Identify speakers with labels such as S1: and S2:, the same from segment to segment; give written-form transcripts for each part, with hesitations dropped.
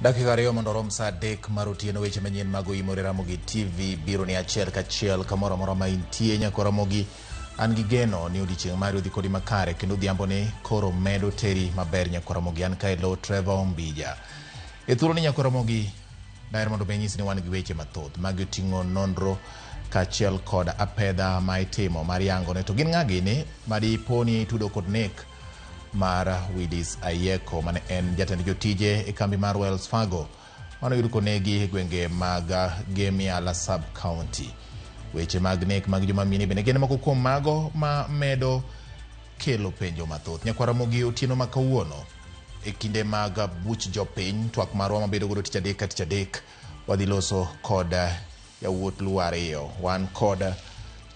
S1: Dakika ariyo mondo rom sa adek mar otieno weche manyien mag Imore Ramogi TV biro ni achiel kachiel kamoro amora ma intie nyako Ramogi. An gi geno ni odiochieng' mari odhi kodi makare kendo odhiambo ni koro medo teri maber nyako Ramogi. An kae lo Trevor Ombija. E thuolo ni nyako Ramogi daher mondo benyis ni wan gi weche mathoth mag oting'o nonro kachiel kod apedha ma itimo mar yango ne to gin ng'agi ni madiponi tudo kod nek mar Willis Ayeko mane en jatend jotije e kambi mar Wells Fargo mano yudo konegi gwenge mag Gemiala sub county. Weche mag nek mag joma mine bende gene moko kuom mago ma medo kelo penjo mathoth. Nyako Ramogi otieno ma kawuono e kinde mag buch jopiny twak marwa mabedo godo tich adek wadhi loso kod yawuot luo ariyo. Wan kod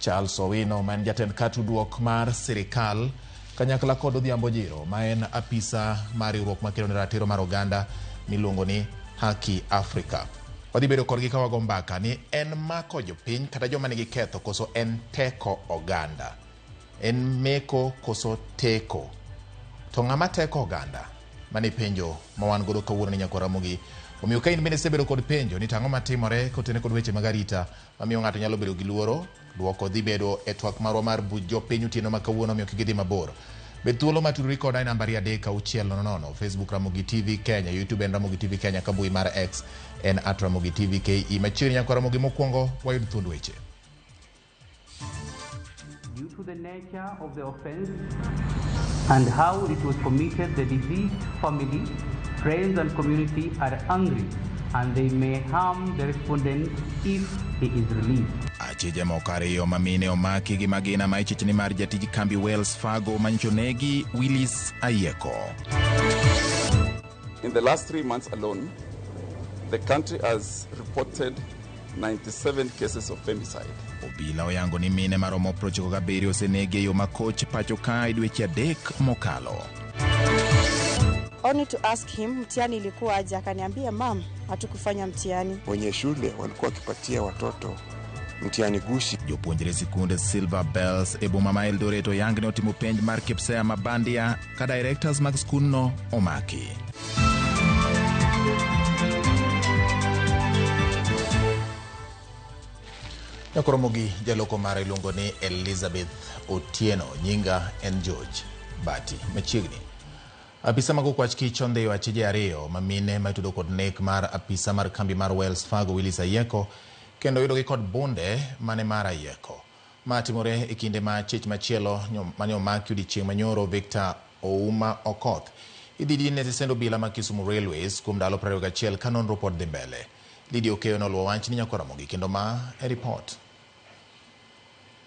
S1: Charles Owino man jatend katudruok mar sirikal kanyakla kod Odhiambo Jiro ma en apisa mar riwruok makelo ne ratiro mar oganda miluongo ni Haki Africa. Wadhi bedo kodgi ka wago mbaka ni en mako jopiny kata joma nigi ketho koso en teko oganda. En meko koso teko. To ng'ama teko oganda mane penjo ma wan godo kawuono ni nyako Ramogi. Omiyo ka in bende sebedo kod penjo ni tang'o matimore kotene kod weche mag arita mamiyo ng'ato nyalo bedo gi luoro, duoko dhi bedo e twak marwa mar buch jopiny otieno ma kawuono omiyo kik idhi mabor. Bed thuolo matudori koda e namba 360 Facebook Ramogi TV Kenya, YouTube en Ramogi TV Kenya, ka mbui mar X en @Ramogi TV KE. Machiegni nyako Ramogi mokwongo wayud thuond weche.
S2: Due to the nature of the offense and how it was committed, the deceased family, friends and community are angry and they may harm the respondent if he is released.
S1: Achije moko ariyo mamine omaki gi magina ma ichichni mar jatij kambi Wells Fargo manchonegi Willis Ayeko.
S3: In the last 3 months alone, the country has reported 97 cases of femicide.
S1: Obila oyango ni mine maromo 97 osenegi e yo makoch pacho ka e dweche adek mokalo.
S4: Only to ask him mtihani ilikuwa aje, akaniambia mam, hatukufanya mtihani.
S5: Wenye shule walikuwa wakipatia watoto mtihani gushi.
S1: Jopuonjre sikunde Silver Bells e boma ma Eldoret oyang ne otimo penj mar KPSEA mabandia ka directors mag skunno omaki. Nyako Ramogi jaloko mare iluongo ni Elizabeth Otieno, nyinga en George Bati. Machiegni apisa mag okwach kich ondhiyo achije ariyo mamine maitudo kod nek mar apisa mar kambi mar Wells Fargo Willis Ayeko kendo yudogi kod bunde mane mar Ayeko. Ma timore e kinde ma chich machielo mane omaki odiochieng' manyoro Victor Ouma Okoth idhi ne sendo bila ma Kisumu Railways kuom ndalo 21 ka nonro pod dhi mbele. Lidio Keyo noluwo wach ni nyako Ramogi kendo ma e report.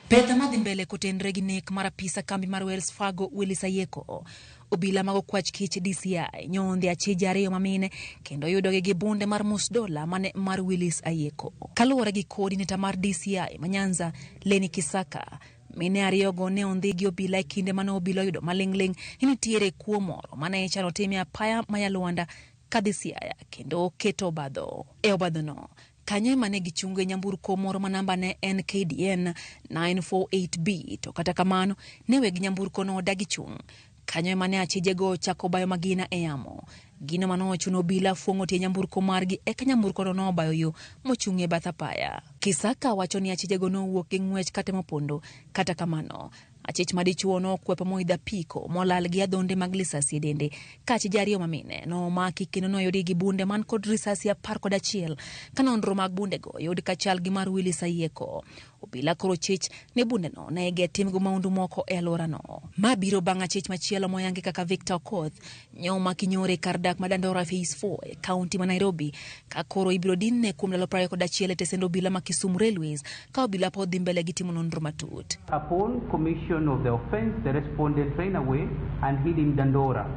S6: Pedha madhi mbele kotenre gi nek mar apisa kambi mar Wells Fargo Willis Ayeko. Obila mag okwach kich DCI nyondhi achije ariyo mamine kendo yudogi gi bunde mar $1 mane mar Willis Ayeko. Kaluwore gi coordinator mar DCI Manyanza Leni Kisaka, mine ariyogo ne ondhi gi obila e kinde mane obila yudo maling'ling ni nitiere kuo moro mane ichano time apaya Mayaluanda ka DCI kendo keto obadho. E obadhono kanyo mane gichunge nyamburko moro ma namba ne NKDN 948B to kata kamano ne weg nyamburko no dagi chung. Kanyo mane achije go chako bayo magina e yamo. Gino mano ochuno obila fuongo tie nyamburko margi eka nyamburko no bayo yo mochunge bathapaya. Kisaka wacho ni achije go no wuok gi ng'wech kata mopondo kata kamano. Achich madichuo no kwepa moidha piko molal gi adhonde mag lisasi dende ka achije ariyo mamine no maki kendo no yudi gi bunde man kod risasi 11 ka nonro mag bunde go yudi kachal gi mar Willis Ayeko. Obila koro chich ne bunde no na ege timgo maundu moko e alwora no. Ma biro bang' chich machielo moyangi kaka Victor Okoth nyoma kinyore kar dak madandora Phase 4 e kaunti ma Nairobi ka koro ibiro dinne kuom ndalo 21 e tesendo obila ma Kisumu Railways ka obila pod dhi mbele gi timo nonro matut.
S2: Upon commission of the offense, the respondent ran away and hid in Dandora.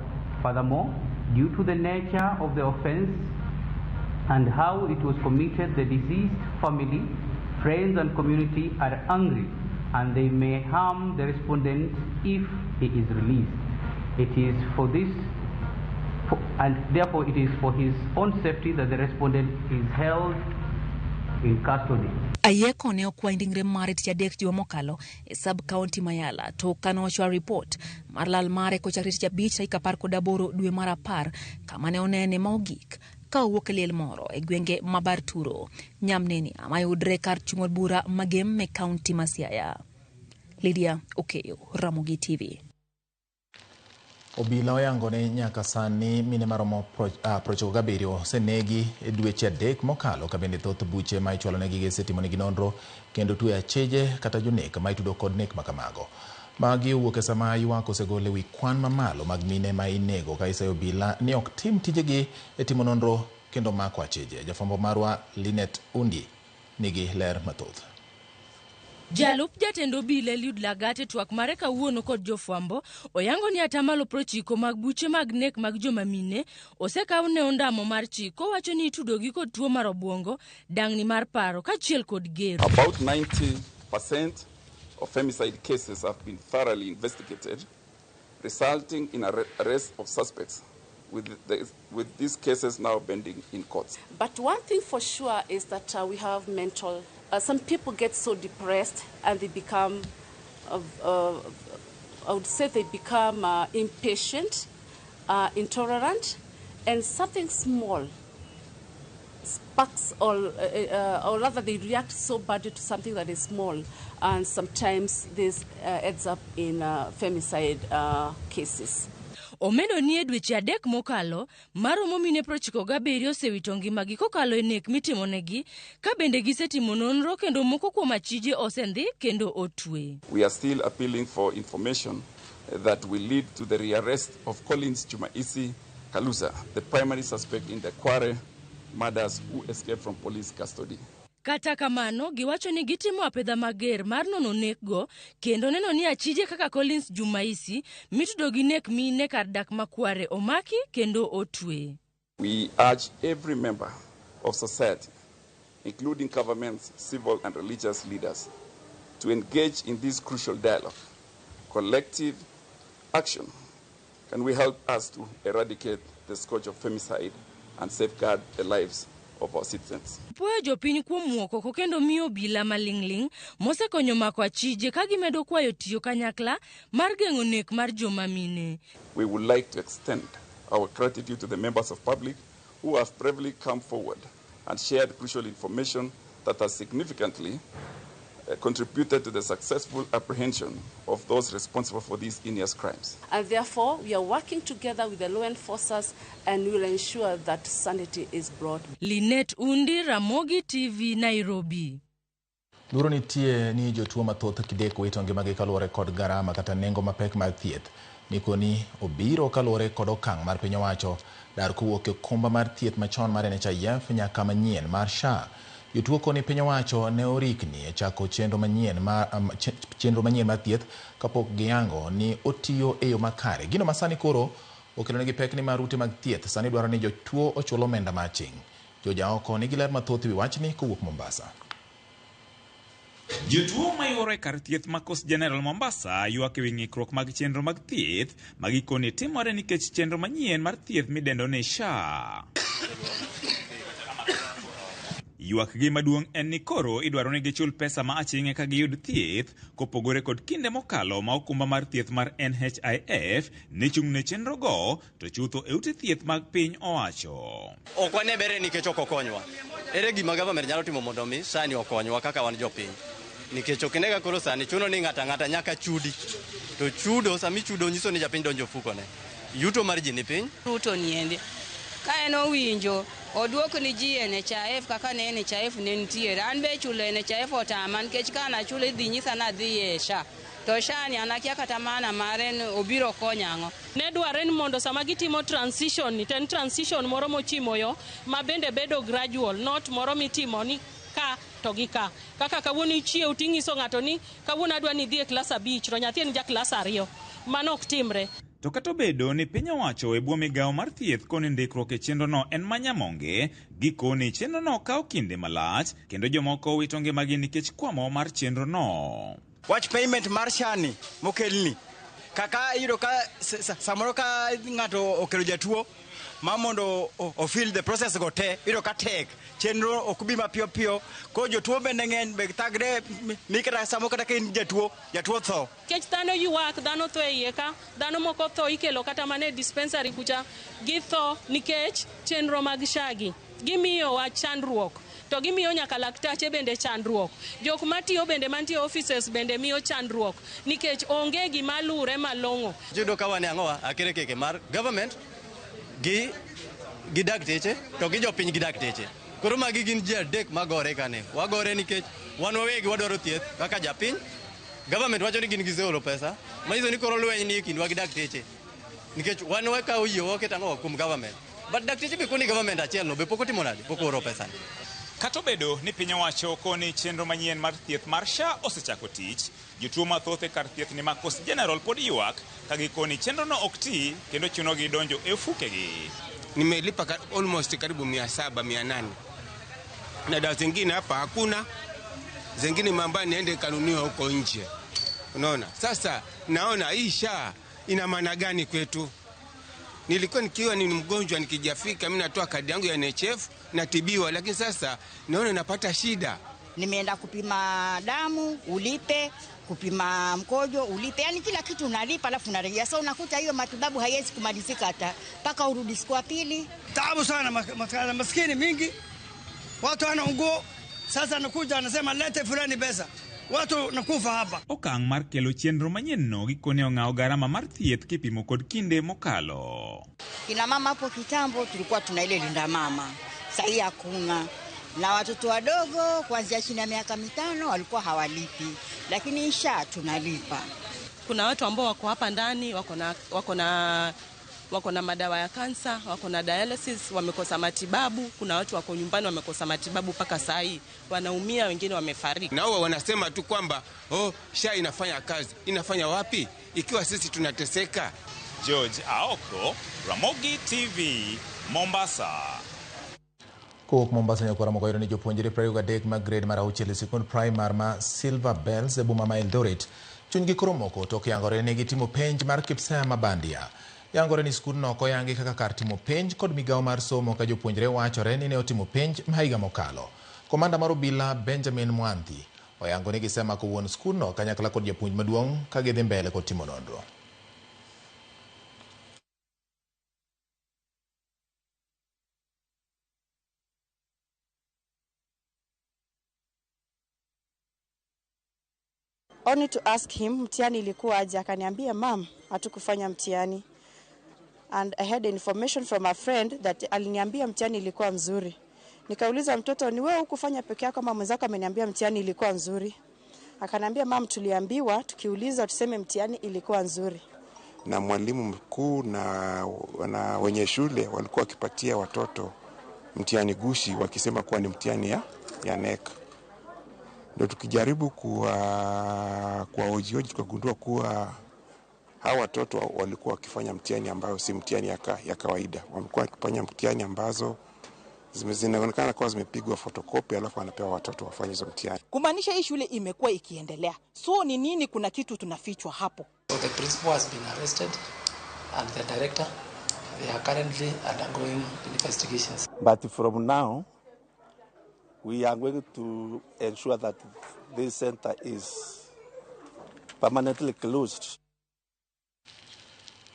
S2: Furthermore, due to the nature of the offense and how it was committed, the deceased family, friends and community are angry and they may harm the respondent if he is released. It is for this and therefore it is for his own safety that the respondent is held in custody.
S6: Ayeko ne okwindingre mare tich adek juma mokalo e sub county Mayala to kanochwa report mar lal mare kochakre tich abich tarik 18 dwe mar 10 kama ne onene mogik ka owuok liel moro e gwenge mabar Turo, nyamneni mayudre kar chung'ol bura magem me kaunti ma Siaya. Lydia Okeyo, Ramogi TV.
S1: Obila oyangone nyaka sani mine maromo 97 senegi e dweche adek mokalo ka bende thoth buche ma ichwalonegi gi setimonegi nonro kendo twe acheje kata jonek ma itudo kod nek makamago. Magi owuok e sama ywak osegol ewi kwan mamalo mag mine ma inego ka isayo obila ni ok tim tijegi e timo nonro kendo mako acheje. Jafwambo marwa Linet Undi nigi ler mathoth.
S7: Jalup jatend obila Eliud Lagat twak mare kawuono kod jofwambo oyango ni atamalo 90 mag buche mag nek mag joma mine osekaw ne ondamo mar chiko, wacho ni itudogi kod tuo mar obwongo, dang'ni mar paro kachiel kod gero.
S3: About 90% of femicide cases have been thoroughly investigated, resulting in arrest of suspects, with these cases now pending in courts.
S8: But one thing for sure is that we have mental. Some people get so depressed and they become, I would say they become impatient, intolerant, and something small sparks or rather they react so badly to something that is small, and sometimes this ends up in femicide cases.
S7: Omedo ni dweche adek mokalo maromo mine 97 osewito ngimagi kokalo e nek mitimonegi ka bende gisetimo nonro kendo moko kuom achije osendhi kendo otwe.
S3: We are still appealing for information that will lead to the rearrest of Collins Jumaisi Kalusa, the primary suspect in the Kware murders who escaped from police custody.
S7: Kata kamano, giwacho ni gitimo apedha mager mar nono nekgo kendo neno ni achije kaka Collins Jumaisi mitudo gi nek mine kar dak makware omaki kendo otwe.
S3: We urge every member of society, including governments, civil and religious leaders, to engage in this crucial dialogue. Collective action can we help us to eradicate the scourge of femicide and safeguard the lives of our citizens.
S7: Puoyo jopiny kuom muoko kendo miyo obila maling'ling mosekonyo mako achije ka gimedo kwayo tiyo kanyakla mar geng'o nek mar joma mine.
S3: We would like to extend our gratitude to the members of public who have bravely come forward and shared crucial information that has significantly contributed to the successful apprehension of those responsible for these heinous crimes.
S8: And therefore, we are working together with the law enforcers and we will ensure that sanity is brought.
S7: Linet Undi, Ramogi TV, Nairobi.
S1: Luoro nitie ni jotuo mathoth kideko wito ngimagi kaluwore kod garama kata nengo mapek mag thieth. Nikoni obiro kaluwore kod okang' mar piny owacho dar kowuok e okumba mar thieth machon mar NHIF nyaka manyien mar SHA. Jotuo koni piny owacho ne orikni e chako chenro manyien mar thieth kapok giyango ni otiyo e yo makare. Gino masani koro okelonegi pekni mar ute mag thieth sani dwaro ni jotuo ochul omenda maching'. Joja oko nigi ler mathoth wi wachni kowuok Mombasa.
S9: Jotuo mayore kar thieth ma Coast General Mombasa ywak ewi ng'ikruok mag chenro mag thieth magikoni timore nikech chenro manyien mar thieth midendo ni SHA. Ywak gi maduong' en ni koro idwaro ni gichul pesa ma aching'e ka giyud thieth kopogore kod kinde mokalo ma okumba mar thieth mar NHIF ne chung' ne chenro go to chutho e ute thieth mag piny owacho.
S10: Ok wane bere nikech ok okonywa. Ere gima government nyalo timo mondo mi sani okonywa kaka wan jopiny. Nikech okinega koro sani chuno ni ng'ata nyaka chudi. To chudo sami chudo nyiso ni japiny donjo fukone. Yuto mar ji ni piny.
S11: Ruto niende. Ka en owinjo oduoko ni ji NHIF kaka ne NHIF ne nitiere. An be chulo NHIF otama nikech kana chulo idhi nyisa na dhi e SHA. To SHA ni anakia kata mana maren obiro konyango.
S12: Ne dware ni mondo sama gitimo transition ni ten transition moro mochimo yo ma bende bedo gradual, not moro mitimo ni ka to gi ka. Kaka kawuono ichiew ting'iso ng'ato ni kawuono adwa ni dhi e klas 5 to nyathi en ja klas 2. Mano ok timre.
S9: To kata bedo ni piny owacho e bwo migawo mar thieth koni ndikruok e chenro no en manyamonge, gikoni chenro no kawo kinde malach kendo jomoko wito ngimagi nikech kwamo mar chenro no.
S10: Watch payment mar shani mokelni. Kaka iyudo ka samoro ka ng'ato okelo jatuo mamondo o feel the process go te iro ka tek chenro okubi mapio pio ko jotuo bende ng'eny be tagre mikra samo kata kin jatuo tho
S12: kech dhano yuak dhano tho e iye ka dhano moko tho ikelo kata mane dispensary kucha githo nikech chenro mag shagi gimiyo wa chandruok to gimiyo nyaka laktache bende chandruok jok matiyo bende mantie offices bende miyo chandruok nikech onge gima lure malong'o
S10: judo ka wane ang'owa akere keke mar government gi dakteche to gi jopiny gi dakteche koro magi gin ji adek magore kane wagore nikech wan wawegi wadwaro thieth kaka japiny government wacho ni gin giseolo pesa manyiso ni koro lweny ni kindwa gi dakteche nikech wan wakawo yie waket ang'owa kuom government but dakteche be koni government achiel no be pok otimo nade pok oro pesa
S9: Kata obedo ni piny owacho koni chenro manyien mar thieth mar SHA osechako tich, jotuo mathoth e kar thieth ni ma Coast General pod ywak ka gikoni chenro no ok ti kendo chunogi donjo e ufukegi.
S13: Nimelipa almost karibu 700-800 na dawa zingine hapa hakuna, zingine mambo niende kanuniwa huko nje. Unaona, sasa naona hii SHA ina maana gani kwetu? Nilikuwa nikiwa ni mgonjwa nikijafika mimi natoa kadi yangu ya NHF natibiwa, lakini sasa naona napata shida.
S14: Nimeenda kupima damu ulipe, kupima mkojo ulipe, yani kila kitu unalipa alafu unarejea. Sasa unakuta hiyo matibabu haiwezi kumalizika hata mpaka urudi siku ya pili.
S15: Taabu sana maskini mingi. Watu wanaunguo sasa anakuja anasema lete fulani pesa. Watu nakufa hapa.
S9: Okang' mar kelo chenro manyien no gikone ong'awo gharama mar thieth kipimo kod kinde mokalo.
S14: Kina mama hapo kitambo tulikuwa tuna ile linda mama. Sasa hakuna. Na watoto wadogo kuanzia chini ya miaka 5 walikuwa hawalipi. Lakini SHA tunalipa.
S12: Kuna watu ambao wako hapa ndani wako na madawa ya kansa, wako na dialysis, wamekosa matibabu. Kuna watu wako nyumbani wamekosa matibabu mpaka saa hii. Wanaumia, wengine wamefariki.
S13: Na wao wanasema tu kwamba SHA inafanya kazi. Inafanya wapi ikiwa sisi tunateseka?
S9: George Aoko, Ramogi TV, Mombasa.
S1: Kok Mombasa nyakora mogoiro ni jopuonjre 23 mag grade mar 6 sikund primary ma Silver Bells e boma ma Eldoret chunygi koro moko tok yangore ne gitimo penj mar Kipsea Mabandia. Yangore ni skul no koyangi kaka kar timo penj kod migawo mar somo ka jopuonjre wachore ni ne otimo penj mahiga mokalo. Komanda mar obila Benjamin Mwanthi oyango ni gisema ko wuon skul no kanyakla kod japuonj maduong' ka gidhi mbele kod timo nonro.
S4: Only to ask him mtihani ilikuwa aje, akaniambia mam hatukufanya mtihani. And I had information from a friend that aliniambia mtihani ilikuwa mzuri. Nikauliza mtoto, ni wewe hukufanya peke yako kama mwenzako ameniambia mtihani ilikuwa nzuri? Akaniambia mam tuliambiwa tukiuliza tuseme mtihani ilikuwa nzuri.
S5: Na mwalimu mkuu na wenye shule walikuwa wakipatia watoto mtihani gushi wakisema kuwa ni mtihani ya NEC. Ndio tukijaribu kwa hoji tukagundua kuwa hawa watoto walikuwa wakifanya mtihani ambao si mtihani ya kawaida. Walikuwa wakifanya mtihani ambazo zinaonekana kwa zimepigwa photocopy alafu wanapewa watoto wafanye hizo mtihani.
S16: Kumaanisha hii shule imekuwa ikiendelea. So ni nini kuna kitu tunafichwa hapo?
S17: So the principal has been arrested and the director, they are currently undergoing investigations.
S18: But from now we are going to ensure that this center is permanently closed.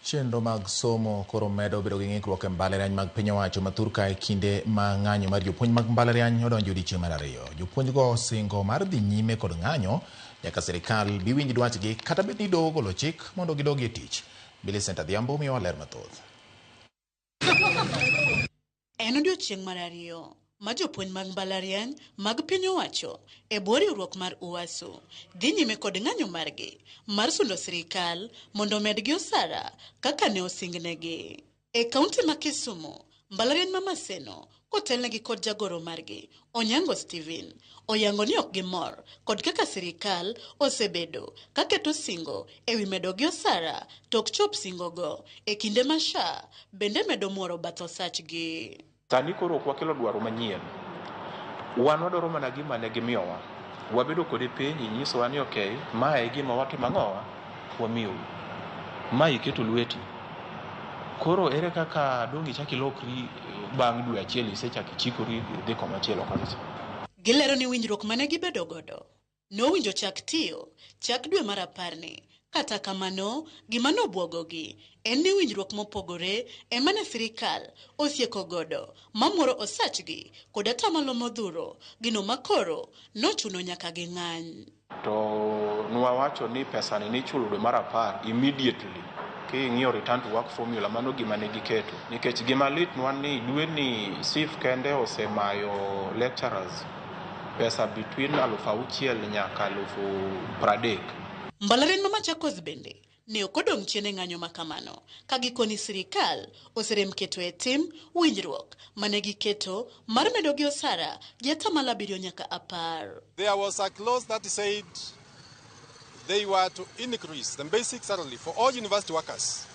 S1: Chenro mag somo koro medo bedo gi ng'ikruok e mbalariany mag piny owacho ma Thurka e kinde ma ng'anyo mar jopuonj mag mbalariany odonjo odiechieng' mar 2. Jopuonjgo singo mar dhi nyime kod ng'anyo nyaka sirikal bi winj dwachgi kata bed ni doho ogolo chik mondo gidogi e tich. Millicent Adhiambo miyowa ler mathoth.
S19: En odiechieng' mar 2 ma jopuonj mag mbalariany mag piny owacho e bwo riwruok mar UASU dhi nyime kod ng'anyo margi mar sundo sirikal mondo medgi osara kaka ne osingnegi. E kaunti ma Kisumu, mbalariany ma Maseno kotelnegi kod jagoro margi Onyango Steven oyango ni ok gimor kod kaka sirikal osebedo kaketo singo ewi medogi osara tok chop singogo e kinde ma SHA bende medo muoro batho sachgi.
S20: Sani koro wakelo dwaro manyien. Wan wadwaro mana gima ne gimiyowa. Wabedo kode penj nyisowa ni okay, mae gima watimo ang'owa wamiyo. Mae iketo lweti. Koro ere kaka dongi chaki lokri bang' dwe achiel isechaki chikori dhi komachielo kabisa.
S19: Gilero ni winjruok mane gibedo godo nowinjo chak tiyo chak dwe mar 10. Kata kamano, gima nobwogogi en ni winjruok mopogore emane sirikal osieko godo mamuoro osachgi kod atamalo modhuro gino makoro nochuno nyaka ging'any.
S20: To nwawacho ni pesa ni nichulo dwe mar 10 immediately king'iyo return to work formula mano gima ne giketo. Nikech gima lit nwan ni dwe ni SIF kende osemayo lecturers pesa between 6,000 nyaka 30,000.
S19: Mbalariany ma Machakos bende ne okodong' chien e ng'anyo makamano ka gikoni sirikal oserem keto e tim winjruok mane giketo mar medogi osara gi atamalo 7 nyaka 10.
S21: There was a clause that said they were to increase the basic salary for all university workers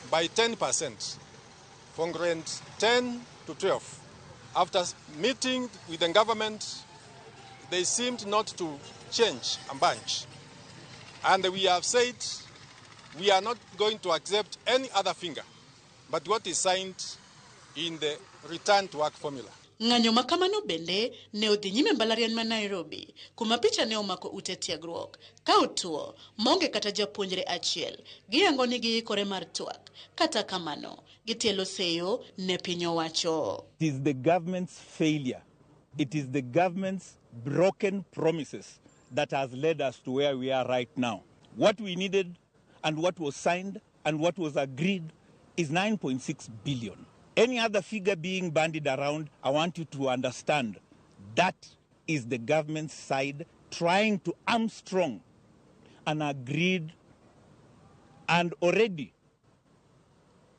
S21: by 10% from grade 10 to 12. After meeting with the government, they seemed not to change a bunch. And we have said we are not going to accept any other finger but what is signed in the return to work formula.
S19: Ng'anyo makamano bende ne odhi nyime mbalariany ma Nairobi kuma picha ne omako ute tiegruok ka otuo monge kata japuonjre achiel giyango ni giikore mar twak kata kamano gitielo seyo ne piny owacho.
S22: It is the government's failure. It is the government's broken promises that has led us to where we are right now. What we needed and what was signed and what was agreed is 9.6 billion. Any other figure being bandied around, I want you to understand that is the government's side trying to armstrong an agreed and already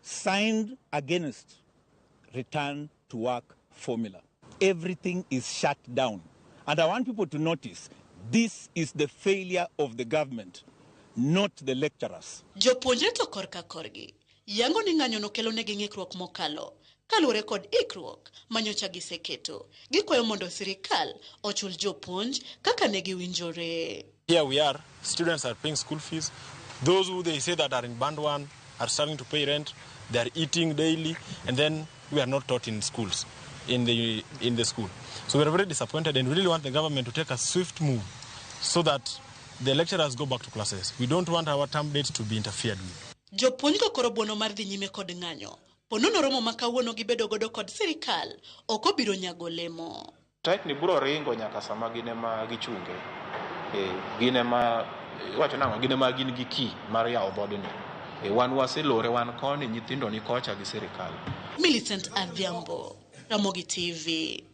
S22: signed against return to work formula. Everything is shut down. And I want people to notice this is the failure of the government, not the lecturers.
S19: Jopuonjre to korka korgi yango ni ng'anyo no kelo ne ng'ikruok mokalo kalure kod ikruok manyocha giseketo gikwayo mondo sirikal ochul jopuonj kaka ne giwinjore.
S21: Here we are, students are paying school fees. Those who they say that are in band 1 are starting to pay rent. They are eating daily, and then we are not taught in schools, in the school. So we are very disappointed and really want the government to take a swift move so that the lecturers go back to classes. We don't want our term dates to be interfered with.
S19: Jopuonj ko koro buono mar dhi nyime kod ng'anyo. Ponono romo makawuono gibedo godo kod sirikal ok obiro nyago lemo.
S20: Tek ni buro ringo nyaka sama gine ma gichunge. Gine ma wacho nang'o gine ma gin gi key mar yawo dhodni. Wan waselore wan koni nyithindo ni kocha gi sirikal.
S19: Millicent Adhiambo, Ramogi TV.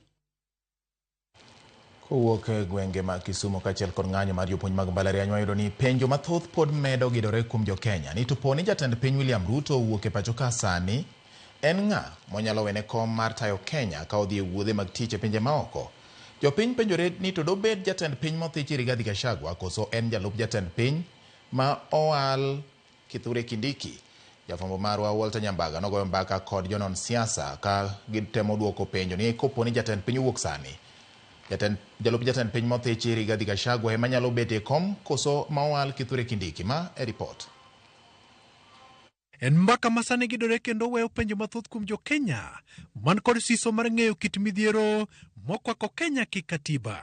S1: Kowuok e gwenge mag Kisumu kaachiel kod ng'anyo mar jopuonj mag mbalariany wayudo ni penjo mathoth pod medo gidore kuom jo-Kenya ni to poni jatend piny William Ruto owuok e pacho ka sani en ng'a monyalo wene kom mar tayo Kenya ka odhi e wuodhe mag tich e pinje maoko. Jopiny penjore ni to dobed jatend piny mothich Rigathi Gachagua koso en jalup jatend piny ma owal Kithure Kindiki. Jafwambo marwa Walter Nyambaga nogoyo mbaka kod jonon siasa ka gitemo duoko penjo ni koponi jatend piny owuok sani jalup jatend piny mothich Rigathi Gachagua ema nyalo bet e kom koso ma owal Kithure Kindiki. Ma e report.
S23: En mbaka masane gidore kendo weyo penjo mathoth kuom jo-Kenya man kod siso mar ng'eyo kit midhiero mokwako Kenya kikatiba.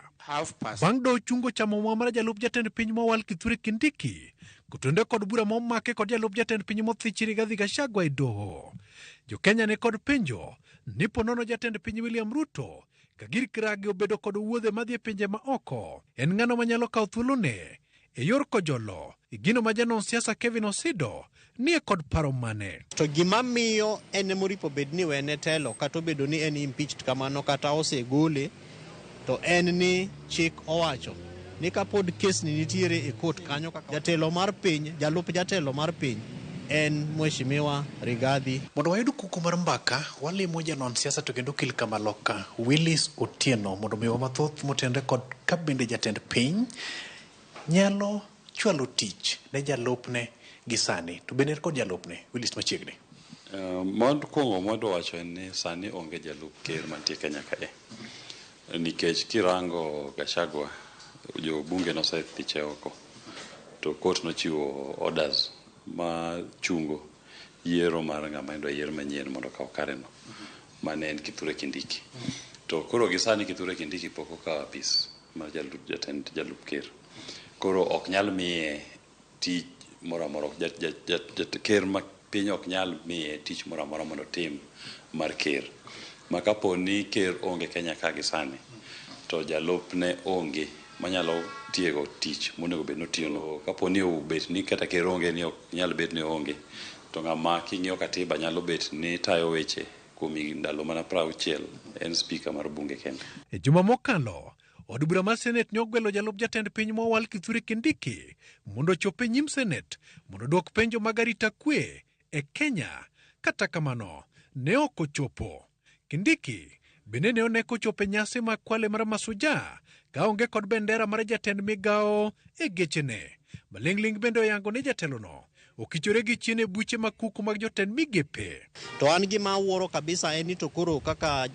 S23: Bang' do chungo chamo mwa mar jalup jatend piny mowal Kithure Kindiki kutonde kod bura momake kod jalup jatend piny mothich Rigathi Gachagua e doho. Jo-Kenya ne kod penjo ni ponono jatend piny William Ruto ka gir kragi obedo kod wuodhe madhi e pinje ma oko en ng'ano manyalo kawo thuolone e yor kojolo gino ma janon siasa Kevin Osido nie kod paro mane.
S24: To gima miyo en moripo bed ni wene telo kata obedo ni en impeached kamano kata osegole to en ni chik owacho ni kapod kes ni nitiere e court kanyo kaka jatelo mar piny jalup jatelo mar piny en Mheshimiwa Rigathi.
S23: Mondo wayud kuku mar mbaka walimo janon siasa to kendo kil kamaloka Willis Otieno mondo miwa mathoth motendre kod kabinde jatend piny nyalo chwalo tich ne jalupne gisani to bende kod jalupne Willis machiegni.
S25: Mond kongo mondo wacho ni sani onge jalup ker mantie Kenya kae. Nikech kirango Gachagua jo bunge no sa thiche oko to court no chiwo orders ma chungo yiero mar ng'ama endo yiero manyien mondo kaw kareno mane en Kithure Kindiki. To koro gisani Kithure Kindiki pok okawo apis mar jalup ker. Koro ok nyal miye tich moro amora, ker ma piny ok nyal miye tich moro amora mondo tim mar ker. Ma kapo ni ker onge Kenya ka gisani, to jalupne onge manyalo tiego tich monego bed notiyo. Kapo ni obet ni kata ker onge ni ok nyal bet ni onge, to ng'ama king'iyo katiba nyalo bet ni tayo weche kuom ndalo mana 60 en spika mar bunge kende.
S23: E juma mokalo, od bura mar Senet ne ogwelo jalup jatend piny mowal Kithure Kindiki mondo ochop e nyim Senet mondo dwok penjo mag arita kwe e Kenya. Kata kamano, ne ok ochopo. Kindiki bende ne oneko chopo e nyasi mag kwale mar Masuja ka onge kod bendera mar jatend migao e gechene. Maling'ling bende oyango ne jatelono okichore gi chien e buche makuku mag jotend migepe.
S24: To an gima wuoro kabisa en ni to koro kaka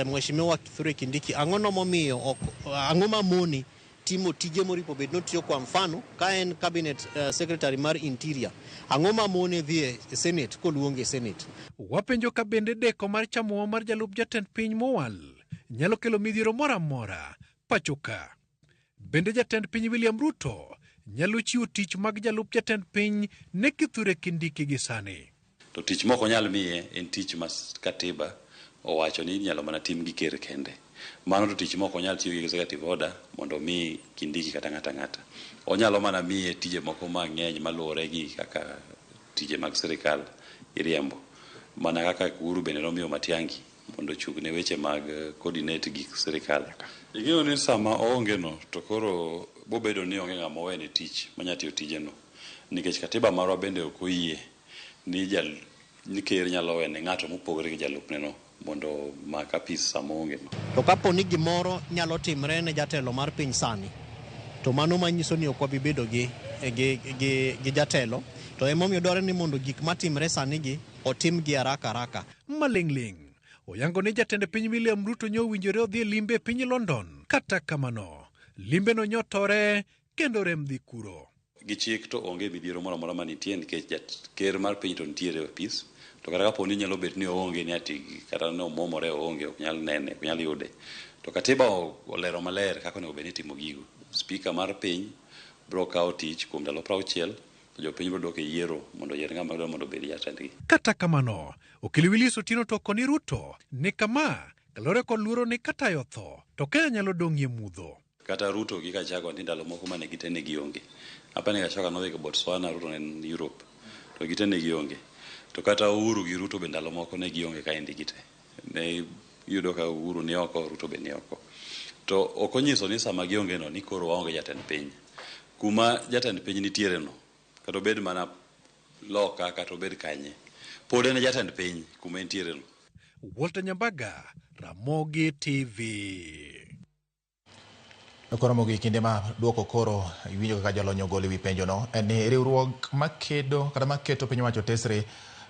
S24: mheshimiwa Kithure Kindiki ang'ono momiyo ang'o mamoni timo tije moripo bed notiyo. Kwa mfano ka en cabinet secretary mar interior, ang'o mamoni dhi e Senate koluonge Senate.
S23: Wapenjo ka bende deko mar chamuo mar jalup jatend piny mowal nyalo kelo midhiero moro amora pachoka. Bende jatend piny William Ruto nyalo chiwo tich mag jalup jatend piny ne Kithure Kindiki gi sani.
S25: To tich moko nyal miye en tich ma katiba owacho ni nyalo mana tim gi ker kende. Mano to tich moko nyal tiyo gi executive order mondo mi Kindiki kata ng'ata. Onyalo mana miye tije moko mang'eny maluwore gi kaka tije mag sirikal iriembo. Mana kaka Uhuru bende nomiyo Matiang'i mondo ochung ne weche mag coordinate gi sirikal. Ing'eyo ni sama oonge no to koro bobedo ni onge ng'ama owene tich manya tiyo tijeno. Nikech katiba marwa bende ok oyie ni ker nyalo wene ng'ato mopogore gi jalupne no mondo mak apis sama onge no.
S24: To kapo ni gimoro nyalo timre ne jatelo mar piny sani, to mano manyiso ni ok wabi bedo gi jatelo, to emomiyo dwaro ni mondo gik matimre sani gi otim gi haraka.
S23: Maling'ling oyango ni jatend piny William Ruto nyo winjore odhi limbe piny London. Kata kamano, limbe no nyotore kendo rem dhi kuro.
S25: Gi chik to onge midhiero moro amora manitie nikech ker mar piny to nitiere apis. To kata kapo ni nyalo bet ni oonge ni ati kata no momore oonge, ok nyal nene, ok nyal yude. To katiba olero maler kaka onego bed ni timo gigo. Spika mar piny bro kawo tich kuom ndalo 60, to jopiny bro dok e yiero mondo yier ng'ama dwaro mondo bed jatendgi.
S23: Kata kamano, okil Willis Otieno to koni Ruto ni kama kalore kod luoro ni kata yotho to Kenya nyalo dong'ie mudho.
S25: Kata Ruto gi Gachagua ni ndalo moko mane gitene gionge. Apani Gachagua nodhi Botswana, Ruto ne Europe. To gitene gionge. To kata Uhuru gi Ruto be ndalo moko ne gionge ka endi gite. Ne yudo ka Uhuru ni oko, Ruto be ni oko. To ok onyiso ni sama gionge no ni koro waonge jatend piny. Kuma jatend piny nitiere no, kata obed mana loka kata obed kanye, pod en jatend piny kuma nitiere no.
S23: Walter Nyambaga, Ramogi TV.
S1: Ramogi kinde ma duoko koro iwinjo kaka jolony ogolo wi penjo no en ni riwruok makedo kata maketo piny owacho tesre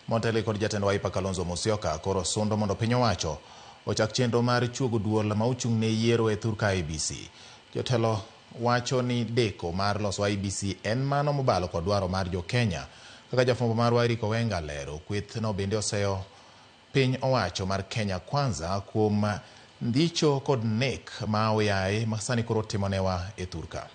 S1: Montele kod jatend Wiper Kalonzo Musyoka koro sundo mondo piny owacho ochak chenro mar chuogo duol ma ochung' ne yiero e thurka IEBC. Jotelo wacho ni deko mar loso IEBC en mano mobalo kod dwaro mar jo Kenya. Kaka jafwambo marwa Eric Owenga lero, kweth no bende oseyo piny owacho mar Kenya Kwanza kuom ndicho kod nek ma oyaye masani koro timonewa e thurka.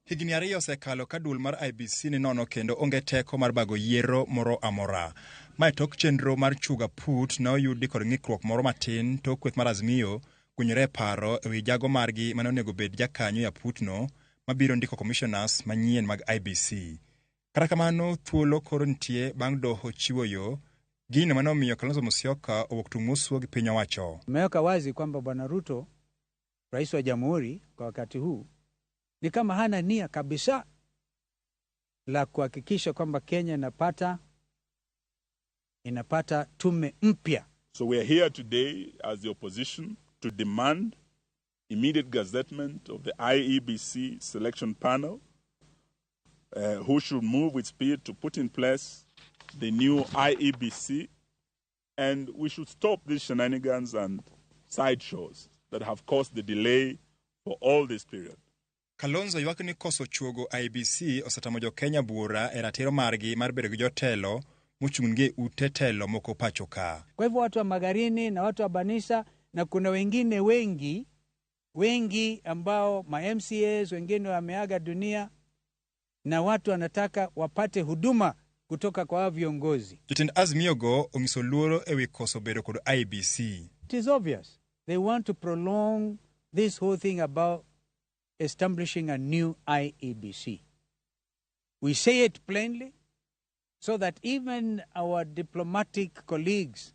S2: Higni 2 osekalo ka duol mar IEBC ni nono kendo onge teko mar bago yiero moro amora. Mae tok chenro mar chuga put na oyudi kod ng'ikruok moro matin tok kweth mar Azimio kunyore paro e wi jago margi mane onego bed jakanyo ya putno mabiro ndiko commissioners manyien mag IEBC. Kata kamano thuolo koro nitie bang' doho chiwo yo gino manomiyo Kalonzo Musyoka owuok tung'uswo gi piny owacho.
S3: Imeweka wazi kwamba Bwana Ruto, rais wa jamhuri kwa wakati huu, ni kama hana nia kabisa la kuhakikisha kwamba Kenya inapata tume mpya.
S6: So we are here today as the opposition to demand immediate gazettement of the IEBC selection panel, who should move with speed to put in place the new IEBC, and we should stop these shenanigans and sideshows that have caused the delay for all this period.
S2: Kalonzo ywak ni koso chuogo IBC osetamo jo Kenya bura e ratiro margi mar bedo gi jotelo mochung'ngie ute telo moko pacho ka.
S3: Kwa hivyo watu wa Magarini na watu wa Banisa na kuna wengine wengi ambao ma MCAs wengine wameaga dunia na watu wanataka wapate huduma kutoka kwa viongozi.
S2: Jotend Azimio go onyiso luoro ewi koso bedo kod IBC.
S3: It is obvious they want to prolong this whole thing about establishing a new IEBC. We say it plainly so that even our diplomatic colleagues,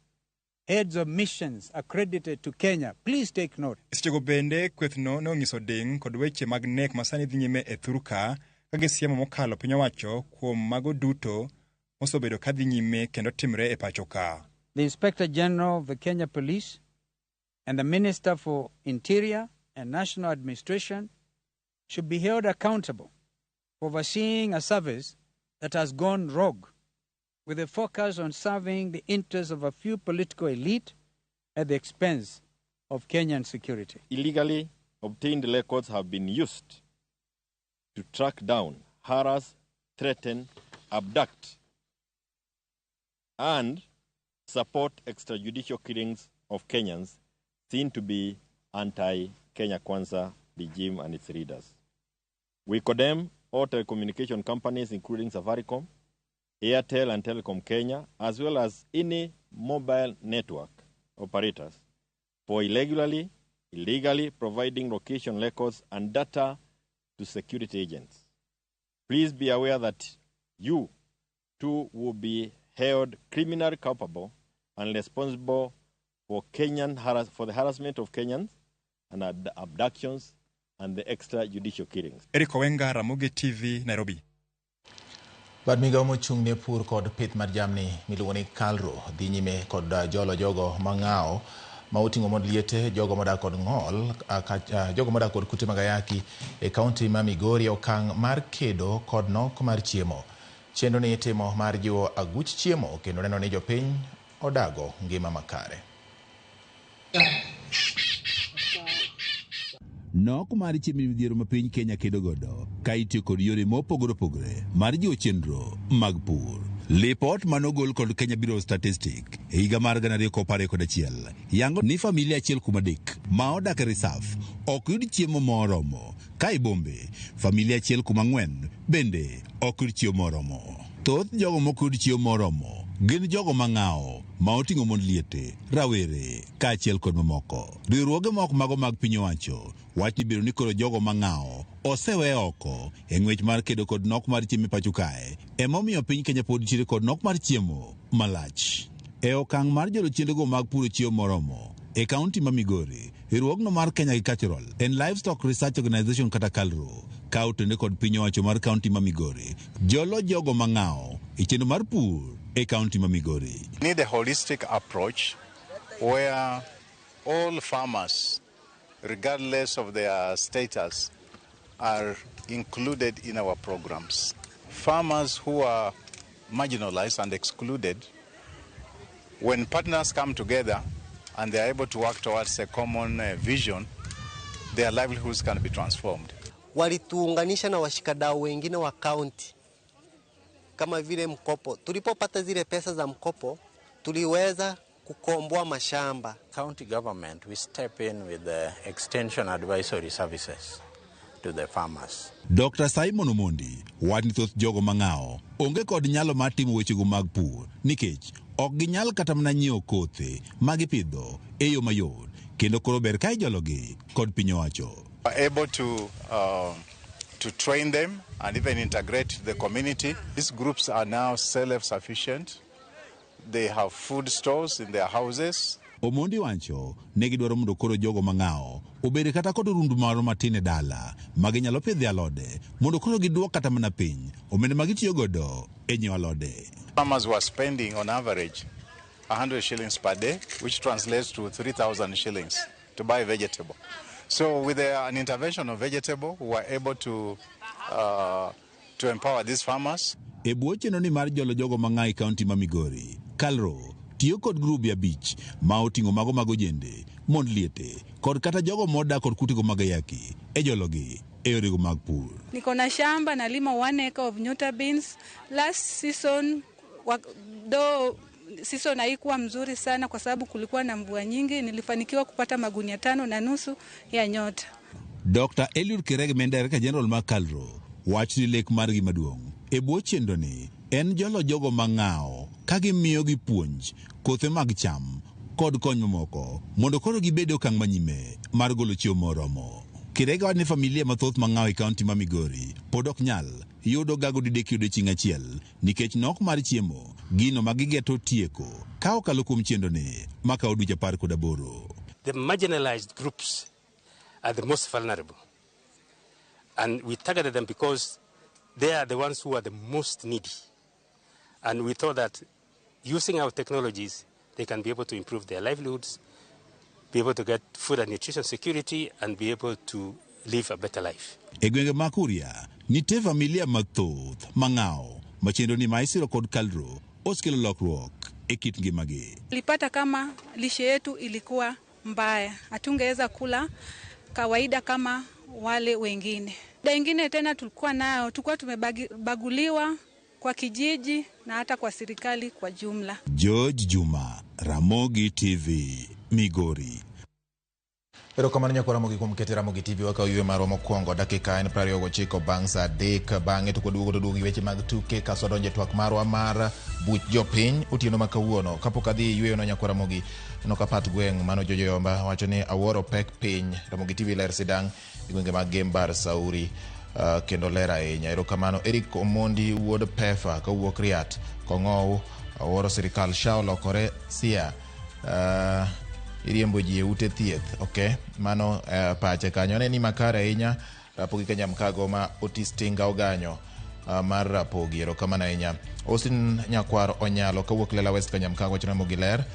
S3: heads of missions accredited to Kenya, please take note.
S2: Sechego bende kwethno ne onyiso ding kod weche mag nek masani dhi nyime e Thurka ka gisiemo mokalo piny owacho kuom mago duto mosebedo ka dhi nyime kendo timre e pacho ka.
S3: The Inspector General of the Kenya Police and the Minister for Interior and National Administration should be held accountable for overseeing a service that has gone rogue, with a focus on serving the interests of a few political elite at the expense of Kenyan security.
S7: Illegally obtained records have been used to track down, harass, threaten, abduct, and support extrajudicial killings of Kenyans seen to be anti-Kenya Kwanza regime and its leaders. We condemn all telecommunication companies, including Safaricom, Airtel and Telecom Kenya, as well as any mobile network operators, for illegally providing location records and data to security agents. Please be aware that you too will be held criminally culpable and responsible for the harassment of Kenyans and abductions and the extrajudicial killings.
S2: Eric Owenga, Ramogi TV, Nairobi.
S1: Bad migawo mochung' ne pur kod pith mar jamni miluongo ni Kalro dhi nyime kod jolo jogo mang'ao ma oting'o mod liete, jogo modak kod ng'ol, jogo modak kod kute mag ayaki e kaunti ma Migori okang' mar kedo kod nok mar chiemo. Chenro ni itimo mar jiwo aguch chiemo kendo neno ni jopiny odago ngima makare.
S8: Nok mar chiemo midhiero ma piny Kenya kedo godo ka itiyo kod yore mopogore opogore mar jiwo chenro mag pur. Lipot manogol kod Kenya Bureau of Statistics e higa mar 2021 yango ni familia achiel kuom adek ma odak e reserve ok yud chiemo moromo, ka e bombe familia achiel kuom ang'wen bende ok yud chiemo moromo. Thoth jogo mok yud chiemo moromo gin jogo mang'ao ma oting'o mon liete, rawere ka achiel kod mamoko. Riwruoge moko mago mag piny owacho wach ni bedo ni koro jogo mang'ao osewe oko e ng'wech mar kedo kod nok mar chiemo pacho kae, emomiyo piny Kenya pod nitiere kod nok mar chiemo malach. E okang' mar jolo chenrogo mag puro chiemo moromo e kaunti ma Migori, riwruogno mar Kenya Agricultural and Livestock Research Organization kata Kalro ka otende kod piny owacho mar kaunti ma Migori jolo jogo mang'ao e chenro mar pur e kaunti ma Migori.
S10: We need a holistic approach where all farmers, regardless of their status, are included in our programs. Farmers who are marginalized and excluded, when partners come together and they are able to work towards a common vision, their livelihoods can be transformed.
S11: Walituunganisha na washikadau wengine wa county kama vile mkopo. Tulipopata zile pesa za mkopo, tuliweza kukomboa mashamba.
S15: County government, we step in with the extension advisory services to the farmers.
S8: Dr. Simon Omondi wani thoth jogo mang'ao onge kod nyalo mar timo wechego mag pur nikech ok ginyal kata mana nyiewo kothe ma gipidho e yo mayot, kendo koro ber ka ijologi kod piny owacho.
S10: We are able to train them and even integrate the community. These groups are now self-sufficient. They have food stores in their houses.
S8: Omondi wancho negi dwaro mondo koro jogo mang'ao obede kata kod rundu maro matin e dala maginyalo pidhe alode mondo koro giduok kata mana piny omenda magitiyo godo e nyiewo alode.
S10: Farmers were spending on average 100 shillings per day, which translates to 3,000 shillings to buy vegetable. So with an intervention of vegetable, we were able to empower these farmers.
S8: E bwo chenro ni mar jolo jogo mang'ao e kaunti ma Migori, Kalro tiyo kod grubi abich ma oting'o mago mag ojende, mon liete kod kata jogo modak kod kutego mag ayaki e jologi. e yorego mag pur.
S4: Niko na shamba nalima 1 acre of nyota beans. Last season season haikuwa mzuri sana kwa sababu kulikuwa na mvua nyingi. Nilifanikiwa kupata magunia 5.5 ya nyota.
S8: Dr. Eliud Kireg Mendereka General Makalro wachni lek margi maduong' e bwo chendoni en jolo jogo mang'ao ka gimiyo gi puonj kothe mag cham kod kony mamoko mondo koro gibed okang' manyime mar golo chiemo moromo. Kireg wadni familia mathoth mang'ao e kaunti ma Migori pod ok nyal yudo gago didek odiechieng' achiel nikech nok mar chiemo gino ma gigeto tieko ka okalo kuom chendoni makawo dweche 18.
S9: The marginalized groups are the most vulnerable. And we targeted them because they are the ones who are the most needy. And we thought that using our technologies, they can be able to improve their livelihoods, be able to get food and nutrition security, and be able to live a better life.
S8: E gwenge ma Kuria, nitie familia mathoth mang'ao machendo ma isiro kod Kalro osekelo lokruok e kit ngimagi.
S4: Tulipata kama lishe yetu ilikuwa mbaya. Hatungeweza kula kawaida kama wale wengine. Wengine tena tulikuwa tumebaguliwa kwa kijiji na hata kwa serikali kwa jumla.
S8: George Juma, Ramogi TV, Migori.
S1: Erokamano nyako Ramogi kuom keto Ramogi TV wakawo ywe marwa mokwongo dakika en 29 bang' saa 3 bang'e to koduogo gi weche mag tuke kaso donje twak marwa mar buch jopiny otieno ma kawuono. Kapok adhi yweyo no nyako Ramogi nokapat gweng' mano jojoyomba wacho ni awuoro pek piny. Ramogi TV ler sidang' e gwenge mag Gembar Sauri kendo ler ahinya. Erokamano Eric Omondi wuod Pefa kawuok Riat Kong'ow awuoro sirikal SHA olokore sia iriembo ji e ute thieth. Okay, mano pache kanyo ne ni makare ahinya. Rapogi Kenya Mkago ma Otis Tinga Oganyo mar Rapogi. Erokamano ahinya. Austin Nyakwar Onyalo kawuok Lela West Kenya Mkago wacho ni Ramogi ler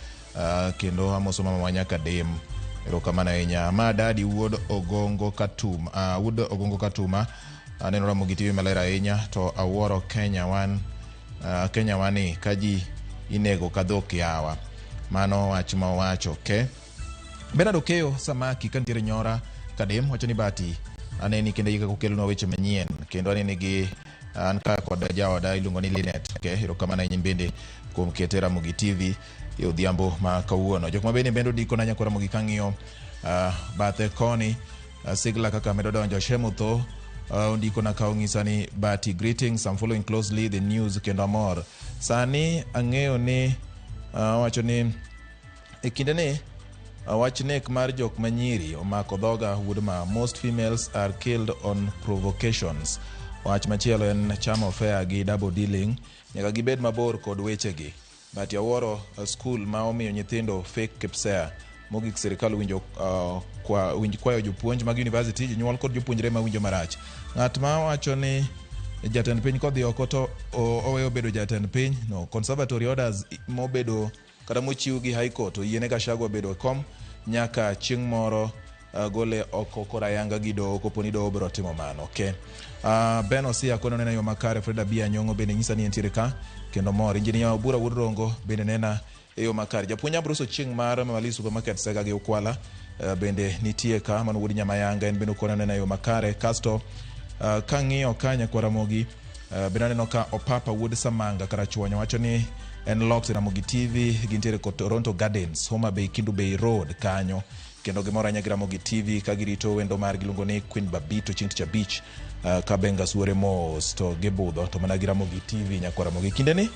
S1: kendo amoso mama Wanyaka Dem. Erokamano ahinya. Ma Dadi wuod Ogongo Katuma neno Ramogi TV maler ahinya to awuoro Kenya wani kaji inego kadhok yawa. Mano wach ma wacho. Okay, Bernardo Keyo Samaki kantiere Nyora Kadem wacho ni bati aneni kende yika kukelno weche manyien kendo aneni gi an ka kod jaoda iluongo ni Linet. Okay, erokamano ahinya bende kuom keto Ramogi TV e odhiambo ma kawuono. Jok ma bende diko na nyako Ramogi kang'iyo bathe koni sigla kaka medo donjo Shemutho ndiko na kao ng'isa ni bati greetings, I'm following closely the news kendo amor. Sani ang'eyo ni wacho ni e kinde ni wach nek mar jok manyiri omako dhoga wuodma. Most females are killed on provocations. Wach machielo en chamo fair gi double dealing nyaka gibed mabor kod weche gi. But awuoro school ma omiyo nyithindo fake KPSEA. Mogik sirikal winjo kwayo jopuonj mag university jonyuol kod jopuonjre ma winjo marach. Ng'at ma wacho ni jatend piny kodhi oko to oweyo bedo jatend piny no conservatory orders mobedo kada mochiw gi high court oyiene Gachagua bedo kom nyaka chieng' moro gole oko kora yanga gi doho koponi doho biro timo mano. Okay, Ben Osia kono nena yo makare. Freda Bia Nyong'o bende nyisa ni entiere ka kendo mor. Injinia Obura wuod Rongo bende nena e yo makare. Japuonj Abruso chieng' mar Mawali Supermarket Sega gi Ukwala bende nitie ka. Mano wuod Nyamayanga en bende kono nena yo makare. Kasto kang'iyo kanya kwa Ramogi bende neno ka Opapa wuod Samanga Karachuonyo wacho ni en loks Ramogi TV gintiere ko Toronto Gardens Homa Bay Kindu Bay Road kanyo kendo gimoro anya Ramogi TV kagirito wendo mar giluongo ni Queen Babito chieng' tich abich kabenga suore mos to gibudho to mana Ramogi TV nyakwa Ramogi kinde ni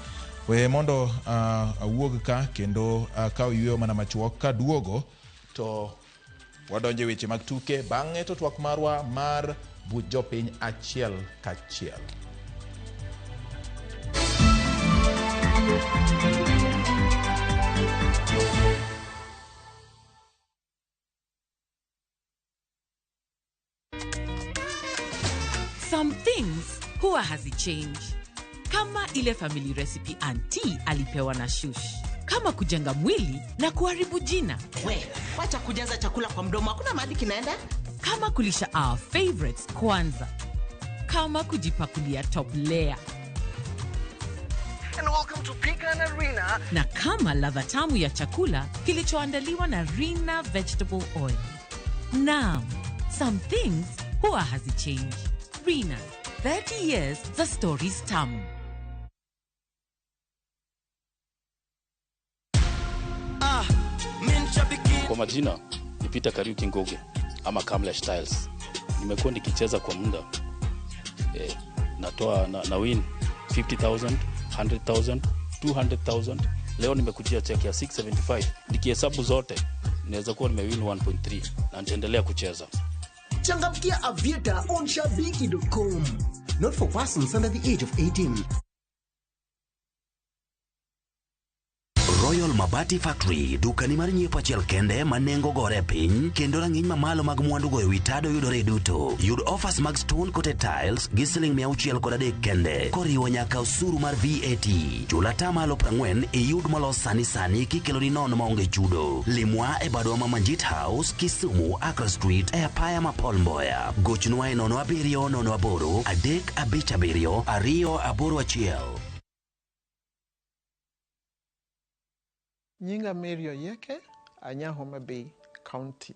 S1: we mondo awuog ka kendo kaw yweyo mana machuok ka duogo to wadonje weche mag tuke bang'e to twak marwa mar buch jopiny achiel kachiel.
S12: Some things huwa hazichange. Kama ile family recipe auntie alipewa na shush. Kama kujenga mwili na kuharibu jina.
S13: Wacha kujaza chakula kwa mdomo, hakuna mahali kinaenda.
S12: Kama kulisha our favorites kwanza. Kama kujipakulia top layer.
S14: And welcome to Pecan Arena.
S12: Na kama ladha tamu ya chakula kilichoandaliwa na Rina Vegetable Oil. Now, some things huwa hazichange. Rina, 30 years za stories tamu.
S5: Kwa majina ni Peter Kariuki Ngoge ama Kamlesh Styles. Nimekuwa nikicheza kwa muda. Natoa na win 50,000, 100,000, 200,000. Leo nimekujia check ya 675. Nikihesabu zote naweza kuwa nimewin 1.3 na nitaendelea kucheza.
S16: Changamkia Aviator on shabiki.com. Not for persons under the age of 18.
S17: Royal Mabati Factory, dukani mar nyiepo achiel kende manengo gore piny, kendo rang'iny mamalo mag mwandu go ewi tado yudore duto. Yud offers mag stone coated tiles gi siling 603 kende, koriwo nyaka osuru mar VAT. Chula tamalo 40 yud molos sani kikelo ni nono maonge chudo. Limwa e badwa ma Manjit House, Kisumu, Accra Street, e apaya ma Paul Mboya. Gochnwa e 070 357 281.
S18: Nyinga Mary Oyeke, anya Homa Bay County.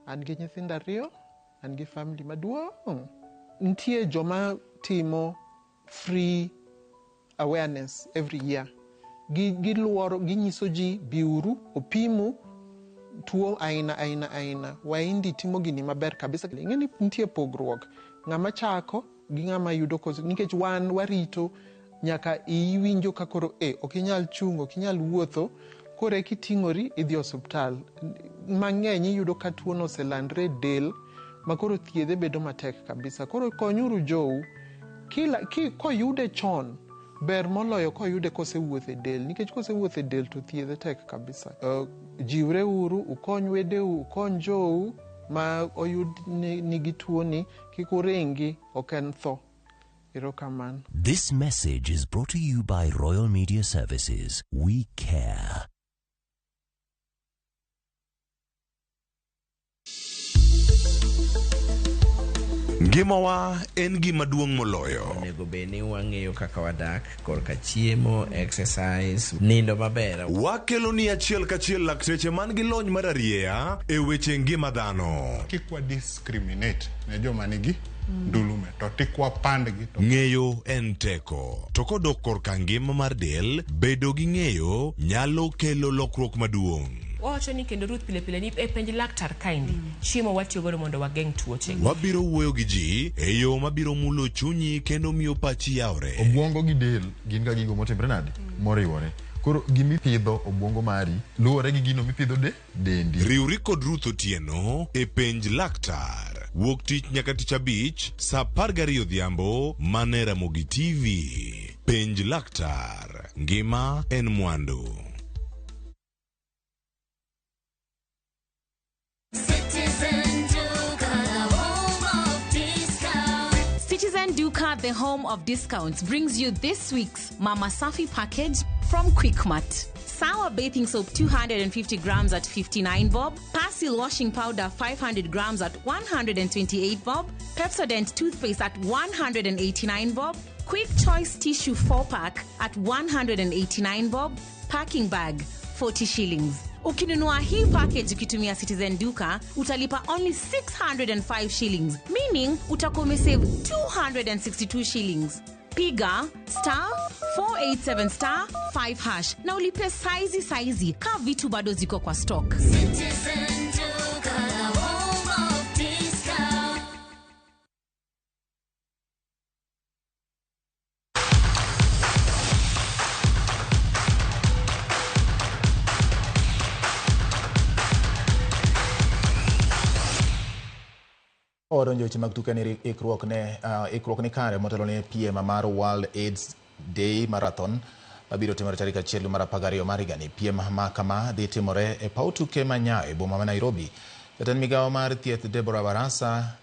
S18: An gi nyithindo 2, an gi family maduong'. Ntie joma timo free awareness every year. Giluoro, ginyiso ji biuru, opimu, tuo aina. Waindi timo gini maber kabisa. Ng'eni ntie pogruok. Ng'ama chako, gi ng'ama yudo koso. Nikech wan warito nyaka iwinjo kakoro okinyal chungo, okinyal wuotho, kore kiting'ori idhi osuptal. Mang'eny iyudo ka tuono oselandre del, makoro thiedhe bedo matek kabisa. Koro konyuru jou, koyude chon, ber moloyo koyude kosewuothe del, nikech kosewuothe del to thiedhe tek kabisa. Jiwre uru, ukony wedeu, ukony jou, ma oyud nigi tuoni, kik uringi, ok en tho.
S16: This message is brought to you by Royal Media Services. We care.
S8: Ngimawa en gima duong' moloyo.
S22: Onego beni wang'eyo kaka wadak, korka chiemo, exercise, nindo maber.
S8: Wakelo ni achiel kachiel lakteche man gi lony mar arieya e weche ngima dhano.
S26: Kik wa discriminate ne joma nigi ndulume, to tikwa pandgi.
S8: Ng'eyo en teko. To kodok korka ngima mar del, bedo gi ng'eyo nyalo kelo lokruok maduong'.
S27: Wacho ni kendo Ruth pile ni e penj laktar kaindi. Chiemo watiyo godo mondo wageng' tuoche.
S8: Wabiro wuoyo gi ji e yo mabiro mulo chunyi kendo miyo pachi yawre.
S26: Obwongo gi del gin ga gigo motimre nade? Moriwore. Koro gimipidho obwongo mari luwore gi gino mipidho dendi.
S8: Riwri kod Ruth Otieno e penj laktar. Wuok tich nyaka tich abich, saa 12 odhiambo, mane Ramogi TV. Penj laktar. Ngima en mwandu.
S28: Citizen Duka, the home of discounts, brings you this week's Mama Safi package from Quickmart. Sour bathing soap 250 grams at 59 bob. Persil washing powder 500 grams at 128 bob. Pepsodent toothpaste at 189 bob. Quick Choice tissue 4-pack at 189 bob. Packing bag 40 shillings. Ukinunua hii package ukitumia Citizen Duka, utalipa only 605 shillings, meaning utakuwa umesave 262 shillings. Piga *487*5# na ulipe saizi ka vitu bado ziko kwa stock.
S16: Citizen Duka, home of discount.
S1: Oronjo weche mag tuke ni ikruok ne kare motelo ne piem mar World AIDS Day Marathon mabiro timore tarik 1 mar 12 mar higani. Piem ma kama dhi timore e paw tuke ma Nyayo e boma ma Nairobi. Jatend migawo mar thieth Deborah Barasa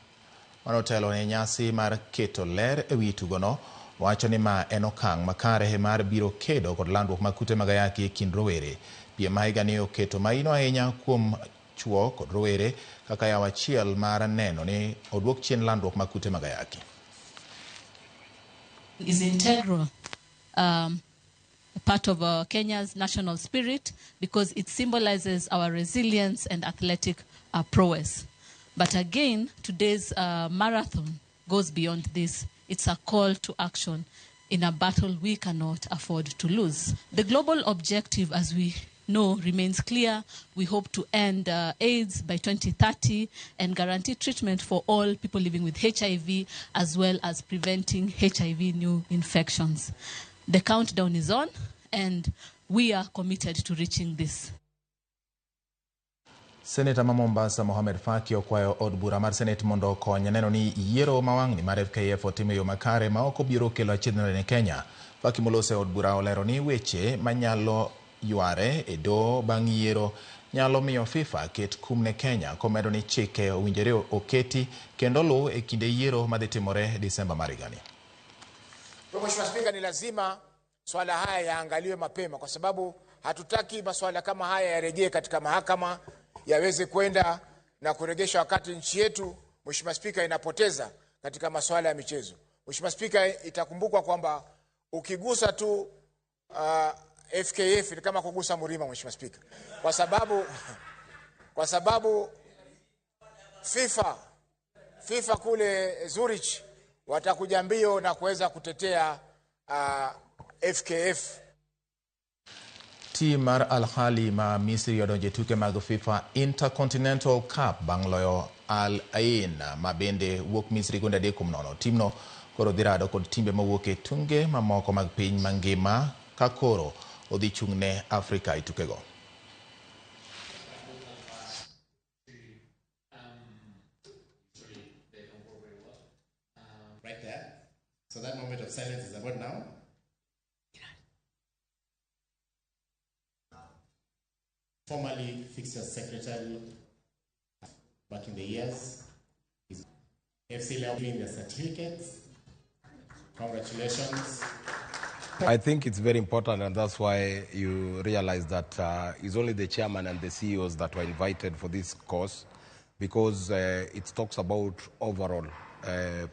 S1: manotelo ne nyasi mar keto ler e wi tugono wacho ni ma en okang' makare mar biro kedo kod landruok mag kute mag ayaki e kind rowere. Piem ma higani oketo maino ahinya kuom chuo kod rowere kaka yawo achiel mar neno ni odwok chien landruok mag kute mag ayaki.
S29: Is integral part of Kenya's national spirit because it symbolizes our resilience and athletic prowess. But again, today's marathon goes beyond this. It's a call to action in a battle we cannot afford to lose. The global objective, as we know, remains clear. We hope to end AIDS by 2030 and guarantee treatment for all people living with HIV, as well as preventing HIV new infections. The countdown is on, and we are committed to reaching this.
S1: Senator ma Mombasa Mohamed Faki okwayo od bura mar Senate mondo okony neno ni yiero mawang'ni mar FKF otimo yo makare ma ok obiro kelo achiedhnade ne Kenya. Faki molose od bura olero ni weche manyalo yware e do bang' yiero nyalo miyo FIFA ket kum ne Kenya, komedo ni chike owinjore oketi kendo luw e kinde yiero madhi timore Disemba mar higani.
S3: Mheshimiwa Spika, ni lazima swala haya yaangaliwe mapema, kwa sababu hatutaki masuala kama haya yarejee katika mahakama, yaweze kwenda na kuregesha wakati nchi yetu, Mheshimiwa Spika, inapoteza katika masuala ya michezo. Mheshimiwa Spika, itakumbukwa kwamba ukigusa tu FKF ni kama kugusa mlima, Mheshimiwa Spika. Kwa sababu FIFA kule Zurich watakuja mbio na kuweza kutetea FKF.
S1: Team mar Al-Ahly ma Misri odonje tuke mag FIFA Intercontinental Cup bang' loyo Al Ain ma bende wuok Misri gonde 3-0. Timno koro dhi rado kod timbe mawuok e tunge mamoko mag piny mangima ka koro odhi chung'ne Afrika e tukego.
S6: Right there. So that moment of silence is about now. Formerly fixture secretary back in the years. FC Leopold their certificates. Congratulations.
S7: I think it's very important, and that's why you realize that it's only the chairman and the CEOs that were invited for this course, because it talks about overall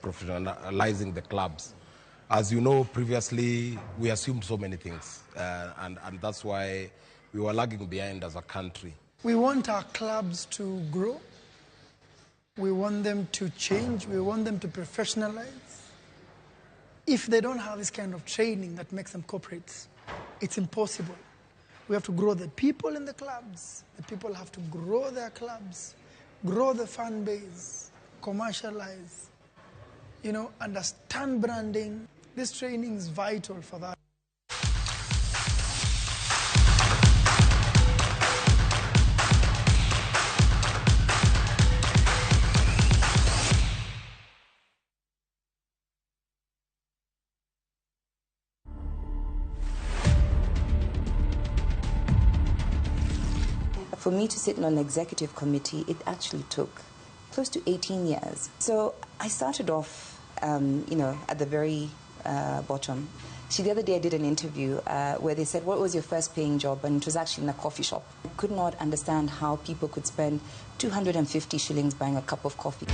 S7: professionalizing the clubs. As you know, previously we assumed so many things, and that's why we were lagging behind as a country.
S19: We want our clubs to grow. We want them to change. We want them to professionalize. If they don't have this kind of training that makes them corporates, it's impossible. We have to grow the people in the clubs. The people have to grow their clubs, grow the fan base, commercialize, understand branding. This training is vital for that.
S20: For me to sit on an executive committee, it actually took close to 18 years. So I started off, at the very bottom. The other day I did an interview where they said, what was your first paying job? And it was actually in a coffee shop. I could not understand how people could spend 250 shillings buying a cup of coffee.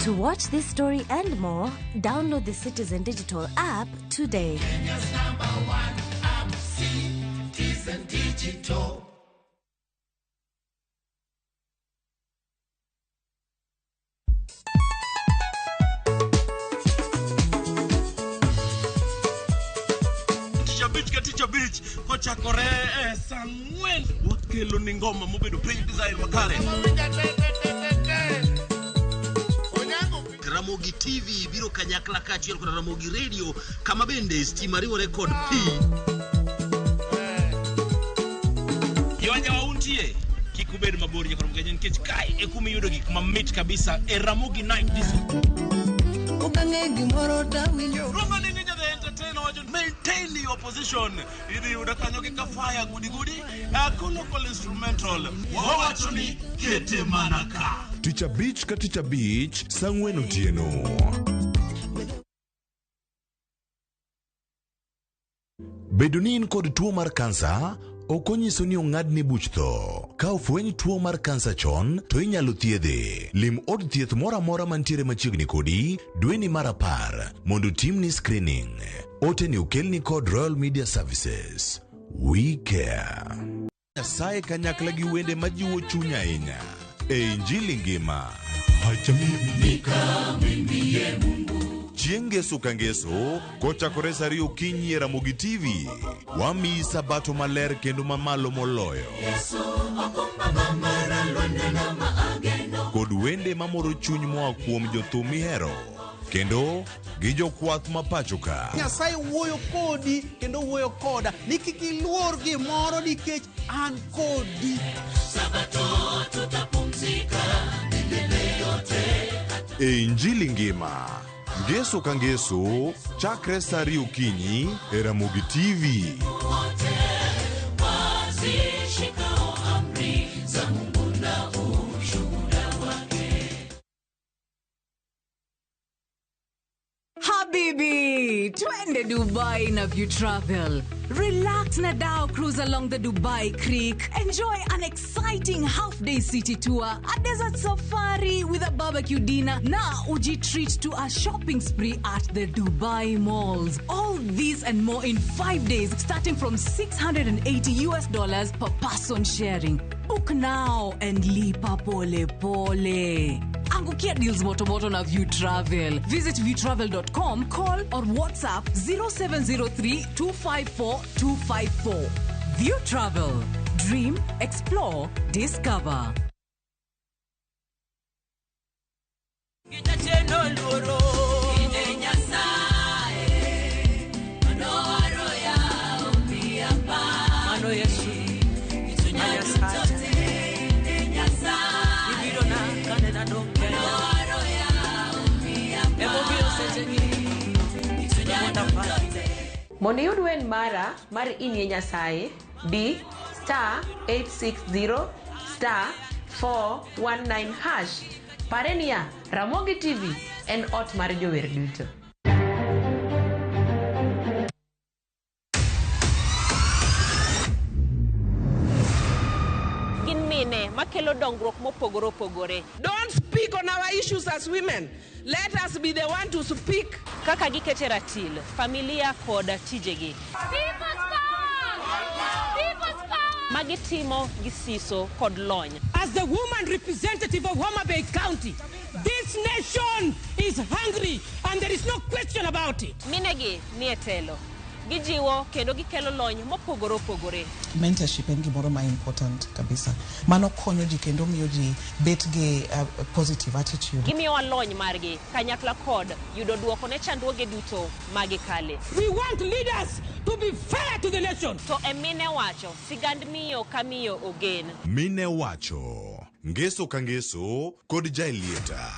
S21: To watch this story and more, download the Citizen Digital app today.
S23: Kenya's #1 app, Citizen Digital.
S24: Teacher Beach, kocha kore sangwen wakelo ni ngoma mobedo pay design wakare. Ramogi TV biro kanyakla kachiel kod Ramogi Radio kama bende stima riwo record P. Yawanya wauntie kikubed mabor nyakoro mgenyen kech kai ekumi yudo gik mamit kabisa e Ramogi Night Disco. Maintain your position. Idi udakanyo kika fire gudi local instrumental wawachoni kete manaka.
S8: Teacher Beach sangwen otieno. Bedonin kod tuo mar kansa okonyiso ni ong'adni buch tho. Ka ofweny tuo mar kansa chon, to inyalo thiedhe. Lim od thieth mora mora mantiere machiegni kodi dweni mar 10 mondo timni screening. Ote ni ukelni kod Royal Media Services. We care. Nyasaye kanyakla gi wende majiwo chunya ahinya. E Injili ngima.
S23: Acha mimi nikamwimbie Mungu.
S2: Chieng' ngeso ka ngeso kochakore saa 2 okinyi e Ramogi TV, wamiyi sabato maler kendo mamalo moloyo kod wende mamoro chuny moa kuom jothum mihero kendo gi jokwath mapacho ka.
S4: Nyasaye wuoyo kodi kendo wuoyo koda ni kik iluor gimoro nikech an kodi.
S23: Sabato tutapumzika milele yote.
S2: E Injili ngima ngeso ka ngeso chakre saa 2 okinyi e Ramogi TV.
S23: Wazishikao amri za Mungu na ushuhuda wake.
S28: Habibi, twende Dubai na View Travel. Relax na Dao cruise along the Dubai Creek. Enjoy an exciting half-day city tour, a desert safari with a barbecue dinner. Now, uji treat to a shopping spree at the Dubai malls. All these and more in 5 days, starting from $680 per person sharing. Book now and lipa pole pole. Angukia deals motomoto na View Travel. Visit viewtravel.com, call or WhatsApp 0703 254 254. View Travel. Dream, explore, discover.
S9: Mondo yud wen mara mar Inye Nyasaye, D *860 *419 hash. Parenia Ramogi TV en ot mar jower duto.
S10: Makelo dongruok mopogore opogore.
S11: Don't speak on our issues as women. Let us be the one to speak.
S10: Kaka gikete ratil, familia kod tijegi. Magitimo gisiso kod lony.
S11: As the woman representative of Homa Bay County, this nation is hungry and there is no question about it.
S10: Minegi nietelo. Gijiwo kendo gikelo lony mopogore opogore.
S13: Mentorship en gimoro ma important kabisa. Mano konyo ji kendo miyo ji bet gi positive attitude.
S10: Gimiyo lony margi kanyakla kod yudo duoko ne chandruoge duto magikale.
S11: We want leaders to be fair to the nation.
S10: To emine wacho sigand miyo kamiyo ogen.
S2: Mine wacho ngeso ka ngeso kod jailieta.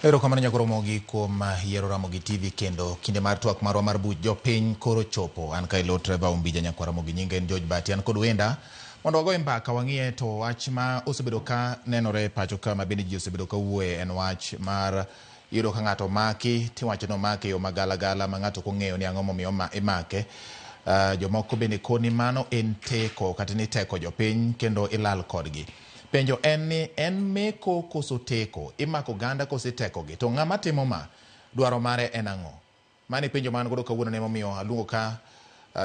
S1: Erokamano nyakoro Ramogi kuom yiero Ramogi TV kendo kinde mar twak marwa mar buch jopiny koro chopo. An ka ilo Trevor Umbija nyakwa Ramogi, nyinge en George Bati. An kod wenda mondo wagoye mbaka wang'iye to wach ma osebedo ka nenore pacho ka mabende ji osebedo ka wuoye en wach mar yudo ka ng'ato maki tiwacho no maki yo magala gala ma ng'ato kong'eyo ni ang'o momiyo imake. Jomoko bende koni mano en teko kata ni teko jopiny kendo ilal kodgi. Penjo en ni en meko koso teko, imako ganda kose teko gi, to ng'ama timo ma dwaro mare en ang'o? Mani penjo man godo kawuono ne momiyo aluongo ka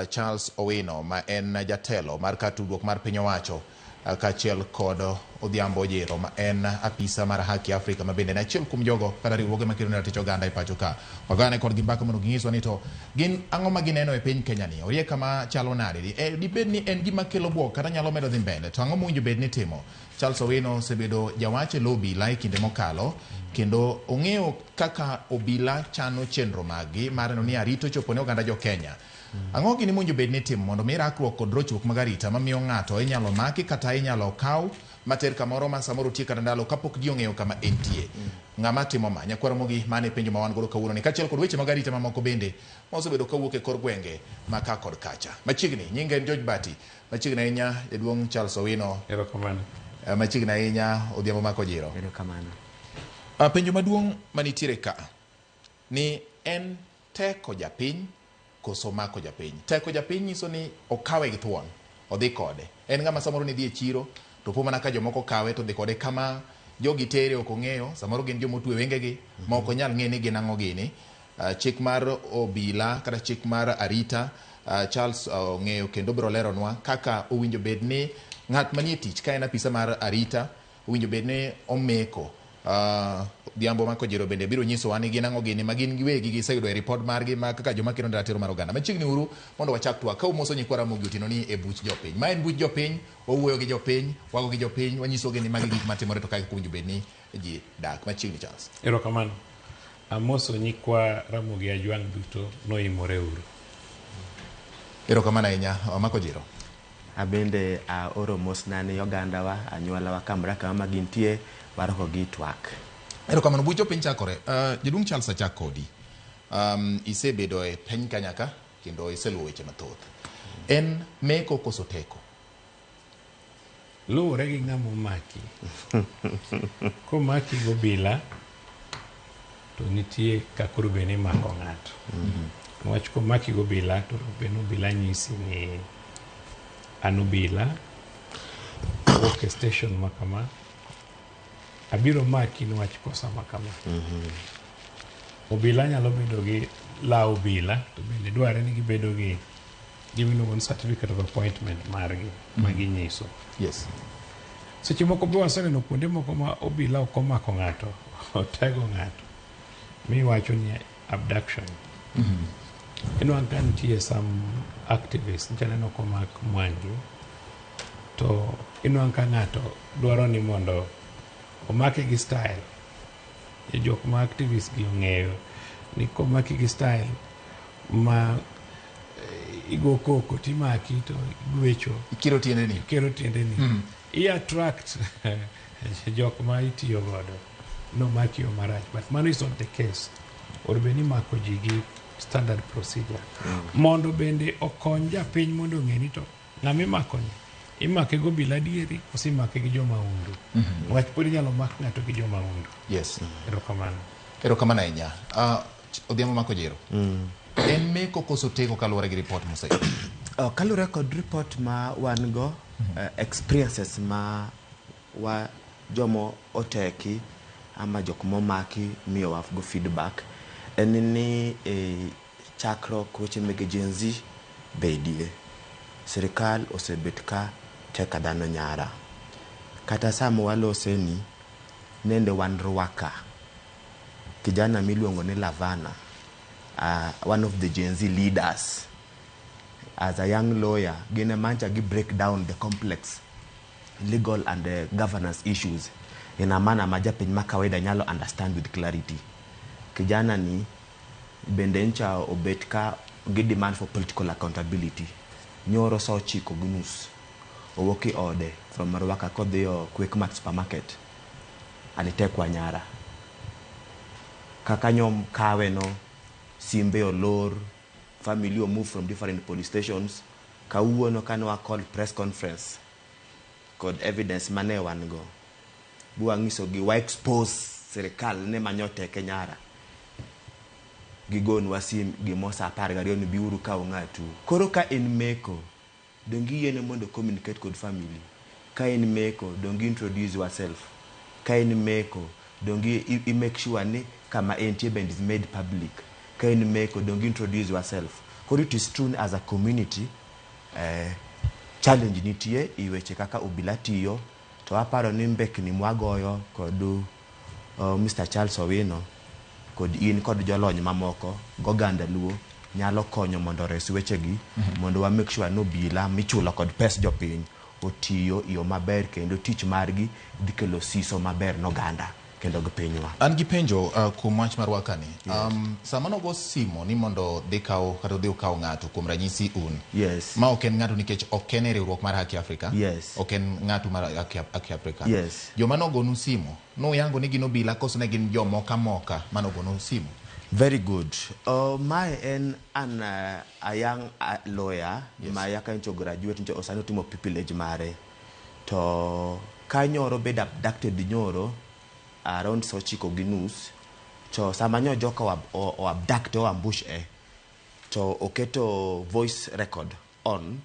S1: Charles Owino ma en jatelo mar ka tudruok mar piny owacho kaachiel kod Odhiambo Jero ma en apisa mar Haki Afrika ma bende en achiel kuom jogo kata riwruoge makelo ne ratich oganda e pacho ka. Wagane kod gi mbaka mondo ginyiswa ni to gin ang'o ma gineno e piny Kenya ni, orie kama chalo nade, dibed ni en gima kelo buok kata nyalo medo dhi mbele, to ang'o mowinjo bed ni timo? Charles Owino osebedo jawache lo obila e kinde mokalo kendo ong'eyo kaka obila chano chenro maggi mar neno ni arito chopo ne oganda jo Kenya. Ang'o gini mowinjo bed ni timo mondo mi rakruok kod rochruok mag arita mamiyo ng'ato inyalo maki kata inyalo kaw mater kamoro ma samoro tie kata ndalo kapok ji ong'eyo kama entie. Ng'ama timo ma nyakwa Ramogi mane penjo ma wan godo kawuono ni kaachiel kod weche mag arita mamoko bende ma osebedo kawuok e kor gwenge ma ka kod kacha. Machiegni nyinge en George Bati, machiegni ahinya jaduong' Charles Owino.
S14: Erokamano.
S1: Machiegni ahinya Odhiambo Mako Jiro.
S14: Erokamano.
S1: Penjo maduong' manitiere ka ni en teko japiny koso mako japiny. Teko japiny nyiso ni okawe gi thuon, odhi kode. En ng'ama samoro ni dhi e chiro to po mana ka jomoko kawe to dhi kode kama jogi tere ok ong'eyo, samoro gin joma otwe wengegi ma ok onyal ng'e ni gin ang'o gini. Chik mar obila kata chik mar arita, Charles ong'eyo kendo biro leronwa kaka owinjo bed ni ng'at manie tich ka en apisa mar arita owinjo bed ni omeko. Diambo ma Kojiro bende biro nyisowa ni gin ang'o gini ma gin giwegi giseyudo e report margi ma kaka joma kiro ratiro mar oganda. Machiegni uru mondo wachak twak ka umoso nyikwa Ramogi Otieno ni e buch jopiny. Ma en buch jopiny, wawuoyo gi jopiny, wago gi jopiny, wanyisogi ni magi gik matimore to kaka owinjo bed ni ji dak. Machiegni Charles.
S5: Erokamano. Amoso nyikwa Ramogi Ajwang' duto noimore uru.
S1: Erokamano ahinya ma Kojiro.
S12: Abende oro mosna ni ogandawa, anyuolawa kamra kama gintie, waroko gi twak.
S1: Erokamano, buch jopiny chakore. Jaduong' Charles achak kodi. Isebedo e piny Kanyaka kendo iseluwo weche mathoth. En meko koso teko?
S5: Luwore gi ng'ama omaki. Komaki gobila to nitie kakoro bende mako ng'ato. Nwach komaki gobila to bende obila nyisi ni an obila wuok e station makama, abiro maki nwach kosa makama. Obila nyalo bedo gi law obila to bende dware ni gibedo gi gimiluongo ni certificate of appointment margi ma ginyiso.
S1: Yes.
S5: Seche moko be waseneno kuonde moko ma obila ok omako ng'ato, otego ng'ato, miwacho ni abduction. Inwang' ka nitie some activists nchaneno komak Mwangi, to inwang' ka ng'ato dwaro ni mondo omake gi style. Jok ma activists gi ong'eyo ni komaki gi style ma igo koko timaki to igwecho.
S1: Ikiro tiendeni.
S5: Ikiro tiendeni. I-attract jok ma itiyo godo nomaki yo marach. But mano is not the case. Orbeni mako ji gi standard procedure. Mondo bende okony japiny mondo ng'e ni to ng'ama imako ni imake go bila dieri ose imake gi joma undu. Wach pod inyalo mak ng'ato gi joma undu.
S1: Yes.
S5: Erokamano.
S1: Erokamano ahinya. Odhiambo ma Kojiro. En meko koso teko kaluwore gi report moseyudo?
S12: Kaluwore kod report ma wan go, experiences ma wa jomo oteki ama jok momaki miyowa go feedback en ni chakruok weche mege Gen Z bedie. Sirikal osebet ka teka dhano nyara. Kata sama walose ni nende wan rwaka kijana miluongo ni Lavana, one of the Gen Z leaders. As a young lawyer, gine mancha gi break down the complex legal and governance issues in a manner ma japiny ma kawaida nyalo understand with clarity. Kijana ni bende ncha obet ka gi demand for political accountability. Nyoro so chiko gunus owoki ode from Rwaka kodhiyo Quickmart supermarket alitekwa nyara. Kaka nyom kawe no simbe olor, family move from different police stations. Kawuono kanwa called press conference kod evidence mane wan go. Bua ngiso gi wa expose serikal ne manyote Kenyara. Gigon wasim gimosa apar gariyo ni biuru ka ung'atu. Koro ka en meko, dongi yene mondo communicate kod family. Ka en meko, dongi introduce yourself. Ka en meko, dongi make sure ni kama entie bend is made public. Ka en meko, dongi introduce yourself. Koro it is true as a community, challenge nitie iweche kaka obila tiyo. To aparo ni mbekni mwagoyo kod Mr. Charles Owino kod in kod jolony mamoko goganda luo nyalo konyo mondo res wechegi mondo wa make sure no bila michulo kod pes jopiny otiyo iyo maber kendo tich margi dikelo siso maber noganda kendo gipinywa.
S1: An gi penjo kuom wach mar wakani. Sama nogo simo ni mondo dhi kaw kata dhi kaw ng'ato kuom ranyisi un.
S12: Yes.
S1: Ma ok en ng'ato nikech ok en e riwruok mar Haki Afrika.
S12: Yes.
S1: Ok en ng'ato mar Haki Afrika.
S12: Yes.
S1: Joma nogonu simo no yango ni gin obila koso ne gin jomoka moka manogonu simo.
S12: Very good. My an a young lawyer, yes. My yakancho graduate ncho osano timo pupillage mare. To kanyoro bed abducted nyoro around Sochiko Ginus. To samanyo joka o abduct o ambush to oketo voice record on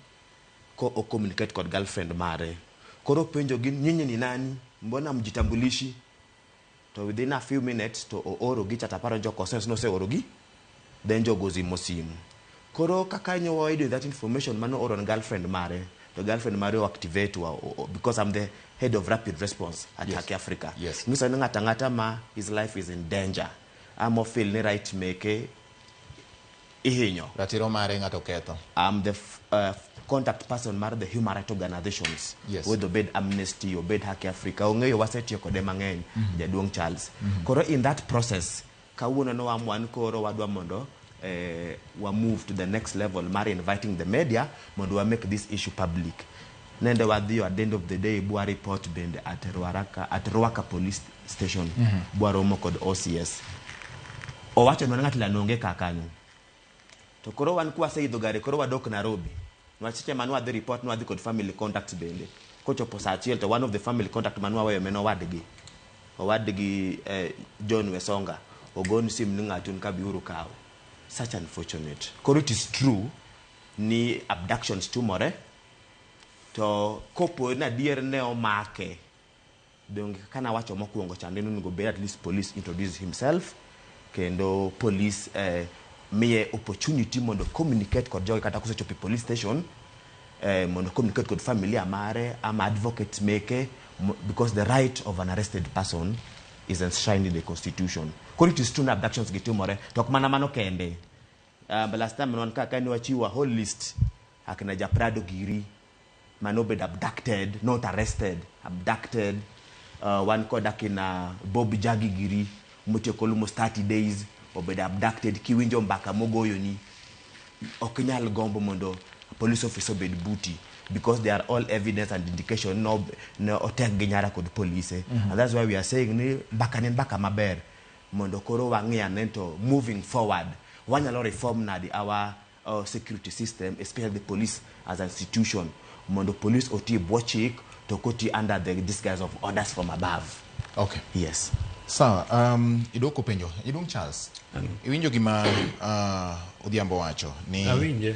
S12: ko o communicate kod girlfriend mare. Koro penjo gin nyinyi ni nani? Mbona mjitambulishi? to within a few minutes to oorogi chataparo jo consensus no se oorogi then jo gozi mosim koro kaka nyo ido that information mano oron girlfriend mare the girlfriend mare activate because I'm the head of rapid response at Haki Africa.
S1: Yes.
S12: Ngisa ngata ma his life is in danger. I'm feel ni right make ihinyo.
S1: Ratiro mare ngato ketho.
S12: I'm the contact person mare the human rights organizations.
S1: Yes.
S12: With the bed Amnesty or bed Haki Africa. Ongeyo waseti kode mangeny Jaduong Charles. Koro in that process kawuono no amwan koro wadwa mondo we move to the next level mari inviting the media mondo we make this issue public nende wadhi at the end of the day bua report bende at Ruaka police station bua romo kod OCS owacho no ng'at la nonge kakanyo to koro wan kwa seidho gari koro wadok Nairobi nwachiche manwa the report nwa dhi kod family contact bende kochopo saa achiel to one of the family contact manwa weyo meno owadgi John Wesonga ogon sim ni ng'atun kabiuru kawo. Such unfortunate. Koro it is true ni abductions tumore to kopo na dier ne omake donge kana wacho mokuongo chande nugo be at least police introduce himself kendo police miye opportunity mondo communicate kod jogi kata kusechopo police station mondo communicate kod familia mare ama advocate make because the right of an arrested person is enshrined in the constitution. Koro it is true na abductions gitimore tok mana mano kende. But last time non kaka ni wachiwa whole list akina Japrado Giri manobed abducted, not arrested, abducted. One called akina Bob Jagi Giri muteko almost 30 days obed abducted kiwinjo mbaka mogoyo ni okinyal gombo mondo police officer obed buti because they are all evidence and indication no otek ginyara kod police and that's why we are saying ni mbaka maber mondo koro wang'ia nento moving forward wanyalo reform na our security system especially the police as an institution mondo police oti bochik to koti under the disguise of orders from above.
S1: Okay.
S12: Yes.
S1: Sawa, idoko penjo Jaduong Charles iwinjo gima Odhiambo wacho ni
S5: awinje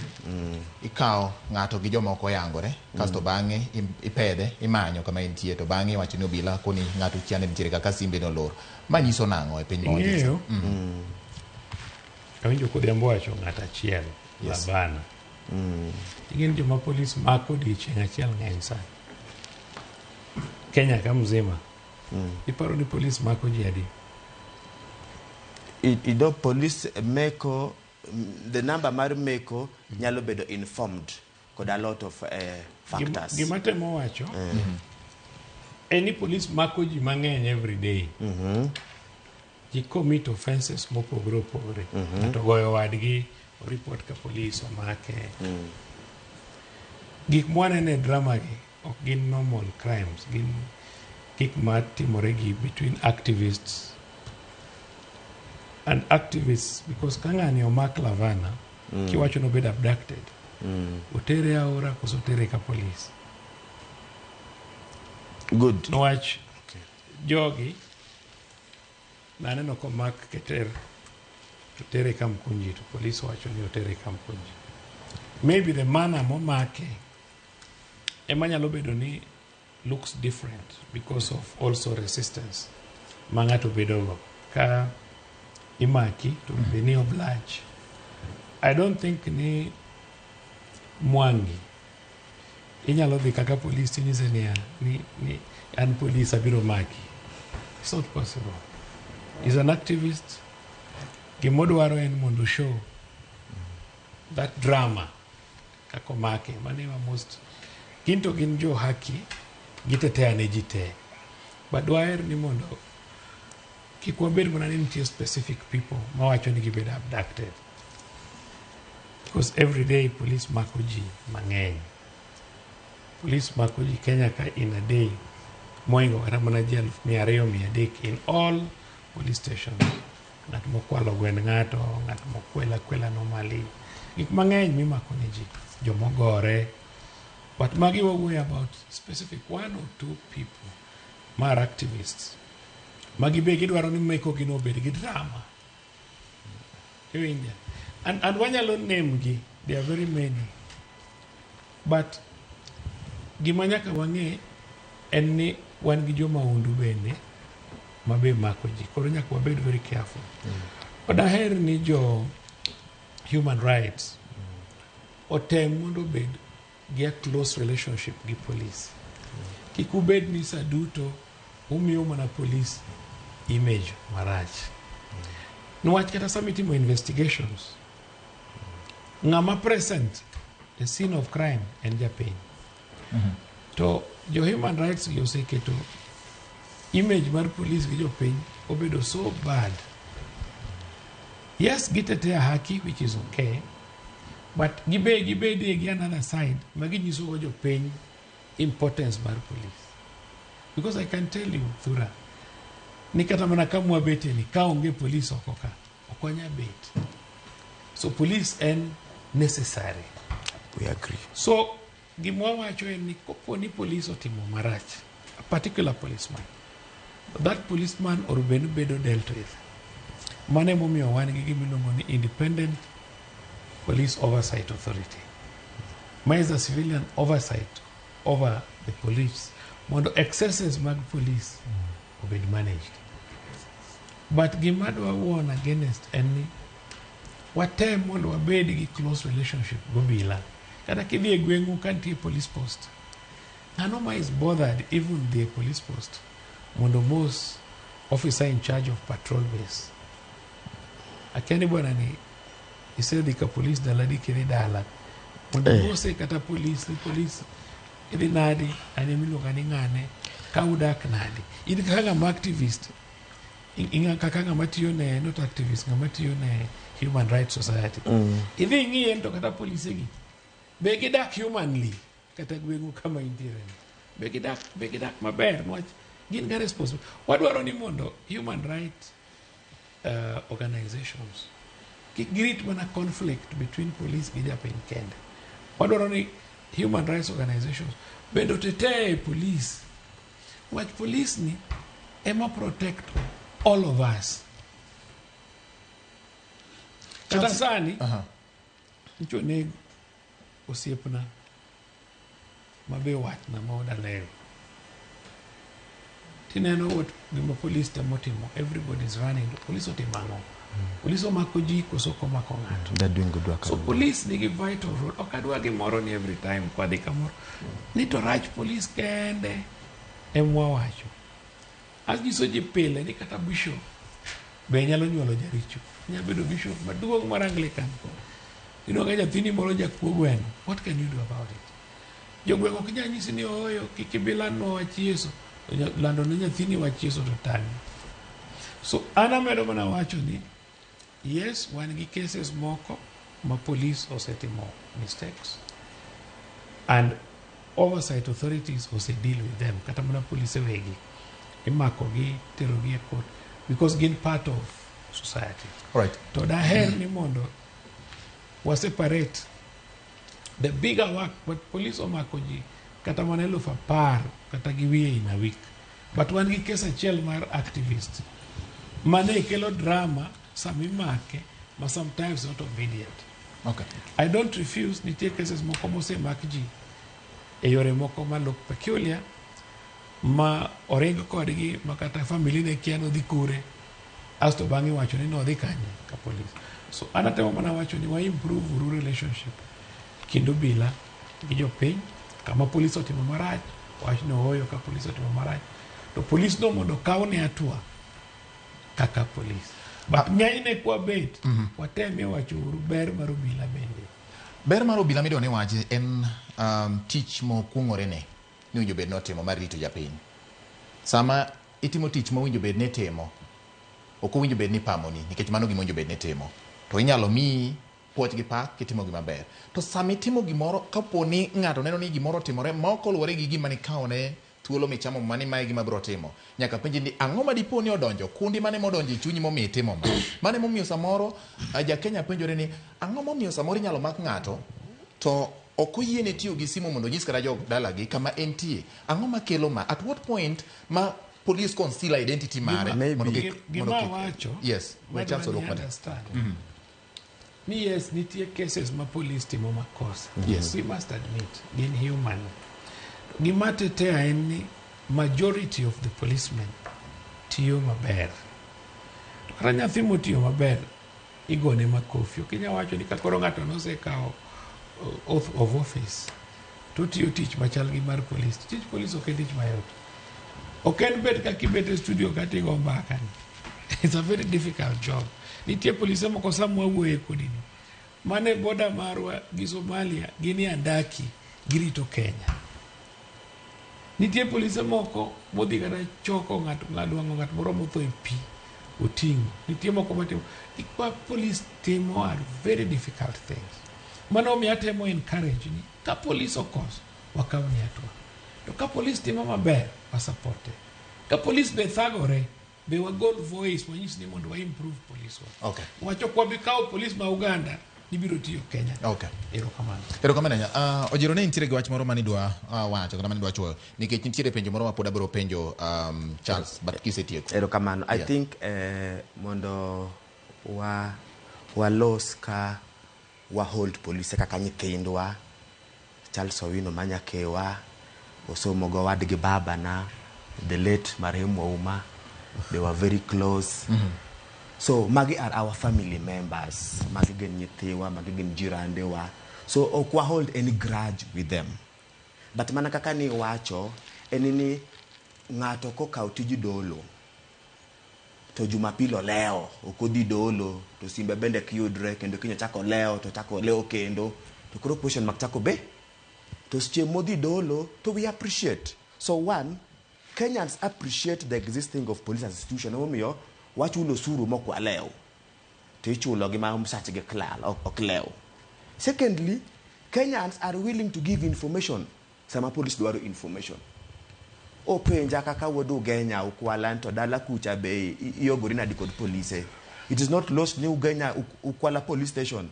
S1: ikawo ng'ato gi jomoko yangore kasto bang'e ipedhe imanyo kama entie to bang'e wacho ni obila koni ng'ato chiane nitiere kaka simbe nolor manyiso nang'o e piny mawachisa
S5: awinjo kodhiambo wacho ng'ato achiel Labana ing'en joma polis mako odiochieng' achiel ng'eny sana Kenya ka mzima iparo ni polis mako ji adi
S12: ido police meko the number mar meko nyalo bedo informed kod a lot of factors.
S5: Gima temo wacho any police mako ji mang'eny every day ji commit offenses mopogore opogore to goyo wadgi report ka police omake gik mwanene drama gi ok gin normal crimes gin gik matimore gi between activists and activists because kang'ani omak Lavana kiwacho no bed abducted otere aora koso tere ka police
S12: good
S5: nwach jogi naneno komak keter tere Kamkunji to police wacho ni otere Kamkunji maybe the manner momake emanyalo bedo ni looks different because of also resistance mang'ato bedogo ka imaki to be ni oblige. I don't think ni Mwangi inyalo dhi kaka police tinyise ni an police abiro maki. It's not possible. He's an activist. Gimodwaro en mondo show that drama kako make manewa most ginto gin jo haki giteteane jite but dwaer ni mondo kik wabed mana ni nitie specific people mawacho ni gibed abducted because every day police mako ji mang'eny police mako ji Kenya ka in a day moingo kata mana ji 200-300 in all police stations ng'at mokwalo gwend ng'ato ng'at mokwela normally gik mang'eny mimako ne ji jomogore but magi wawuoyo about specific 1 or 2 people mar activists magi be gidwaro ni meko gino obed gi drama iwinja and wanyalo name gi there are very many but gima nyaka wang'e en ni wan gi joma undu bende mabe mako ji. Koro nyaka wabed very careful. Odaher ni jo human rights otem mondo bed gi close relationship gi police. Kik ubed ni sa duto umiyo mana police image marach. Nwach kata sama itimo investigations, ng'ama present the scene of crime en japiny. To jo human rights gi oseketo image mar police gi jopiny obedo so bad. Yes, gitetea haki, which is okay, but gibede gi another side maginyiso go jopiny importance mar police. Because I can tell you, Thura, ni kata mana kamwa bete ni kaonge police okoka okonya bet. So police en necessary.
S12: We agree.
S5: So gimwa wacho en ni kopo ni police otimo marach, a particular policeman, that policeman or bedo dealt with. Mane momiyo wan gi gimiluongo ni Independent Police Oversight Authority. Mine is a civilian oversight over the police. Mondo excesses mag police obed managed. But gimadwa warn against any watem mondo wabed gi close relationship go bila. Kata kidhi e gwengu kantie police post. Ng'ano ma is bothered even the police post mondo most officer in charge of patrol base. Akeni bwana ni isedhi ka police daladi kiri dala. Mondo mose kata police idi nadi anemiluonga ni ng'ane ka udak nadi. Idi kaka ng'ama activist. Inga kaka ng'ama tiyo ne not activist, ng'ama tiyo ne Human Rights Society. Idhi ng'iyen to kata police gi be gidak humanly kata gwengu kama intiere. Be gidak maber nwach gin ga responsible. Wadwaro ni mondo human rights organizations girit mana conflict between police gi japiny kende. Wadwaro ni human rights organizations bendo tetee police. Wach police ni ema protect all of us. Kata sani nicho ne osiepna mabe watna maoda leo. Tineno what gima police temo, everybody is running. Police otimango. Police omako ji koso komako ng'ato.
S12: They're doing good work.
S5: So police nigi vital role. Okadwa gimoro ni every time kwa dhi kamoro. Ni to rach police kende emwa wacho. Agiso ji pile ni kata bishop be nyalo nyuolo jaricho. Nyalo bedo bishop maduong' mar Anglican. Inoga nyathini moro jakuo gweno. What can you do about it? Jogweng' ok nyal nyisi ni oyo kikibila no wach Yesu. Lando ne nyathini wach Yesu to tani. So ana medo mana wacho ni yes, wan gi cases moko ma police osetimo mistakes and oversight authorities ose deal with them. Kata mana police wegi imako gi tero gi e court because gin part of society.
S1: Right.
S5: To daher ni mondo was separate the bigger work, but police omako ji kata mana 10,000 kata giwie in a week. But wan gi case achiel mar activist mane kelo drama samimake ma sometimes not obedient.
S1: Okay.
S5: I don't refuse nitie cases moko mose mak ji e yore moko ma look peculiar ma orengo kodgi ma kata family ne kia nodhi kure asto bang'i wacho ni nodhi kanye ka police. So anatemo mana wacho ni wa improve uru relationship kendo bila gi jopiny kama police otimo marach wach no oyo ka police otimo marach to police no mondo kaw ne atua kaka police. But ng'enyne kwa bet wateme wacho uru ber mar obila bende.
S1: Ber mar obila midwa ni wachi en tich mokwong'ore ne ni winjo bed notimo mar rito japiny. Sama itimo tich ma winjo bed ne timo ok winjo bed ni pamoni nikech mano gima winjo bed ne timo to inyalo mi puoch gi pak kitimo gima ber. To sama itimo gimoro kapo ni ng'ato neno ni gimoro timore ma ok oluwore gi gima ni kaone thuolo michamo mani mae gima biro timo nyaka penji ni ang'o ma dipo ni odonjo kundi mane modonjo e chunyi momiyo itimo mane momiyo samoro ja Kenya penjore ni ang'o momiyo samoro inyalo mak ng'ato to ok oyiene tiyo gi simu mondo nyis kata jog dalagi kama entie. Ang'o makelo ma at what point ma police conceal identity mare
S5: gima wacho
S1: yes we chance look
S5: ni yes nitie cases ma police timo makosa.
S1: Yes,
S5: we must admit in human gima tetea en ni majority of the policemen tiyo maber. To kata nyathi motiyo maber, igone makofi. Ok inyalo wacho ni ka koro ng'ato nosekao oath of office to tiyo tich machal gi mar polis. Tich polis ok en tich mayot. Ok en bet ka kibet e studio ka tigo mbaka ni. It's a very difficult job. Nitie polise moko samwa wuoye kodini. Mane boda marwa gi Somalia gini andaki girito Kenya. Nitie polise moko modhi kata choko ng'at moro motho e pi oting'o. Nitie moko matimo. Ikwa police timo are very difficult things. Mano mi atemo encourage ni ka police okos wakaw ni atwa. To ka police timo maber wasapote. Ka police be thagore be wagol voice wanyis ni mondo wa improve police work.
S1: Okay.
S5: Wacho kwa bikaw police ma Uganda ibiro tiyo Kenya.
S1: Okay.
S5: Erokamano.
S1: Erokamano nya. Ojiro ne nitiere gi wach moro mani dwa wacho kata mani dwa chuo nikech nitiere penjo moro ma pod abiro penjo Charles but kisetieko.
S12: Erokamano. I think mondo walos ka wa hold police kaka nyithindwa Charles Owino manyakewa osomo go wadgi baba na the late marehemu Ouma. They were very close. So magi are our family members. Magi gen nyithiwa, magi gen jirandewa. So okwa hold any grudge with them. But mana kaka ni wacho enini ng'ato kokao tiji dolo to Jumapilo leo okodhi dolo to simbe bende kiyudre kendo kinyo chako leo to chako leo kendo to koro position mak chako be to seche modhi dolo to we appreciate. So one, Kenyans appreciate the existing of police as institution. Omiyo wachulo suru mokwa leo to ichulo gi ma msach gi klal ok leo. Secondly, Kenyans are willing to give information. Sama police dwaro information. Openja kaka wodu Kenya ukwalan to dala kucha be iyogori na dikod police. It is not lost ni Ugenya ukwala police station.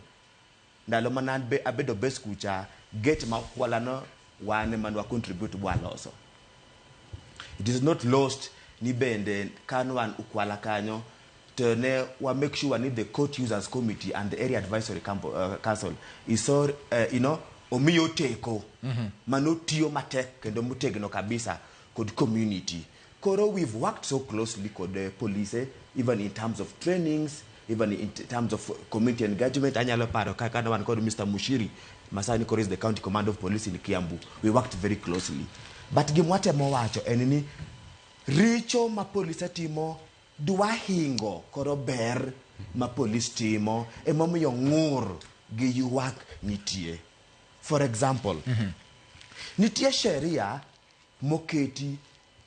S12: Ndalo manan be abedo best kucha get ma ukwala no wane man wa contribute bwaloso. It is not lost ni bende kanwan ukwala kanyo to ne wa make sure ni the court users committee and the area advisory council is so omiyo teko mano tiyo matek kendo mutegno kabisa kod community. Koro we've worked so closely kod police even in terms of trainings, even in terms of community engagement. Anyalo paro kaka na wan kod Mr. Mushiri Masani Koro is the county commander of police in Kiambu. We worked very closely. But gimwate mowacho enini richo ma police timo dwa hingo koro ber ma police timo emomiyo ng'ur gi yuak nitie. For example, nitie sheria moketi,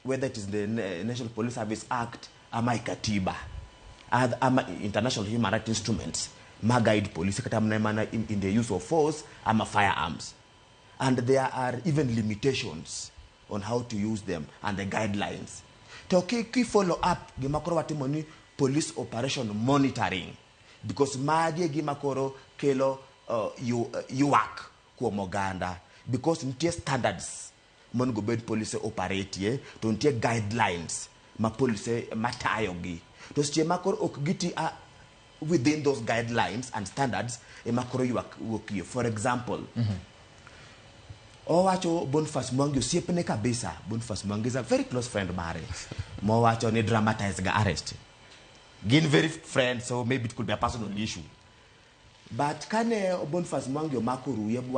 S12: whether it is the National Police Service Act ama ikatiba ama international human rights instruments ma guide police kata mna in the use of force ama firearms, and there are even limitations on how to use them and the guidelines. To ki follow up gimakoro watimo ni police operation monitoring, because magie gimakoro kelo yuak kuom oganda, because nitie standards mon go bed police operate to nitie guidelines ma police matayogi to seche makoro ok giti within those guidelines and standards emakoro yuak wuokie. For example, Owacho Boniface Mwangi osiepne kabisa. Boniface Mwangi is a very close friend mare. Mowacho ni dramatize ga arrest. Gin very friends, so maybe it could be a personal issue. But kane Boniface Mwangi omakuru yebu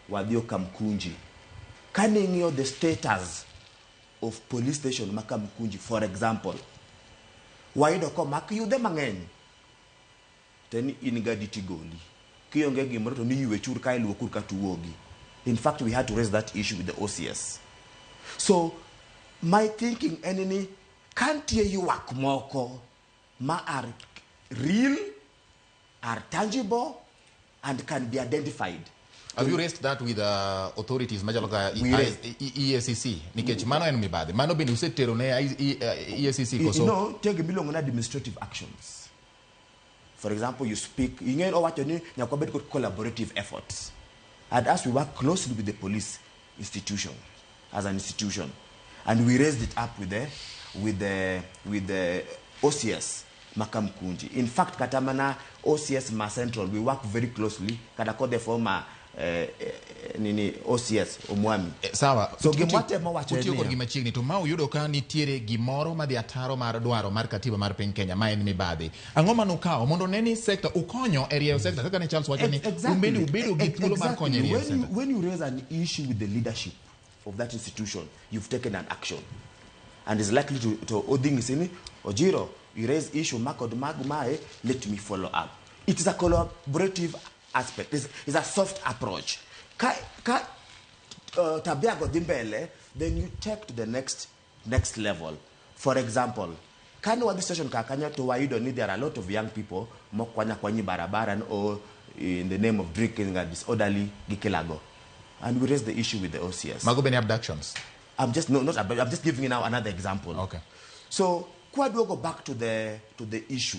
S12: wadhiyo Kamkunji. Kane ng'iyo the status of police station ma Kamkunji, for example, wayudo ko mak yudhe mang'eny. Teni ingadi tigoli. Kionge gimoro to ni ywe chur ka iluokur ka tuwogi. In fact, we had to raise that issue with the OCS. So, my thinking, enemy, can't hear you work moko, ma are real, are tangible, and can be identified.
S1: Have you raised that with authorities, Majaloka EACC? Nikech mano en mibade. Mano bende usetero ne EACC koso.
S12: No, take milongo administrative actions. For example, you speak, you know what you need, nyakobet collaborative efforts. And as we work closely with the police institution, as an institution, and we raised it up with the OCS Makamkunji. In fact, Katamana OCS Ma Central, we work very closely. Kadako the former nini OCS Omwami.
S1: Sawa.
S12: So gimwatemo wacho
S1: utiyo kod gima chiegni to ma uyudo ka nitiere gimoro madhi ataro mar dwaro mar katiba mar piny Kenya ma en mibadhi. Ang'o manukawo mondo neni sekta ukonyo e rieyo sekta kaka ne Charles wacho ni umbeni ubedo gi thuolo mar konyo e rieyo sekta.
S12: When you raise an issue with the leadership of that institution, you've taken an action. And is likely to Oding Isini, Ojiro, you raise issue, Makod Magmae, let me follow up. It is a collaborative aspect. It's a soft approach. Tabiago Dimbele, then you take to the next level. For example, Kano this station Kakanya to Waido, there are a lot of young people, Mokwanya Kwanyi Barabaran, or in the name of drinking a disorderly Gikelago. And we raise the issue with the OCS.
S1: Magobeni abductions.
S12: I'm just giving you now another example.
S1: Okay.
S12: So, quad will go back to the issue.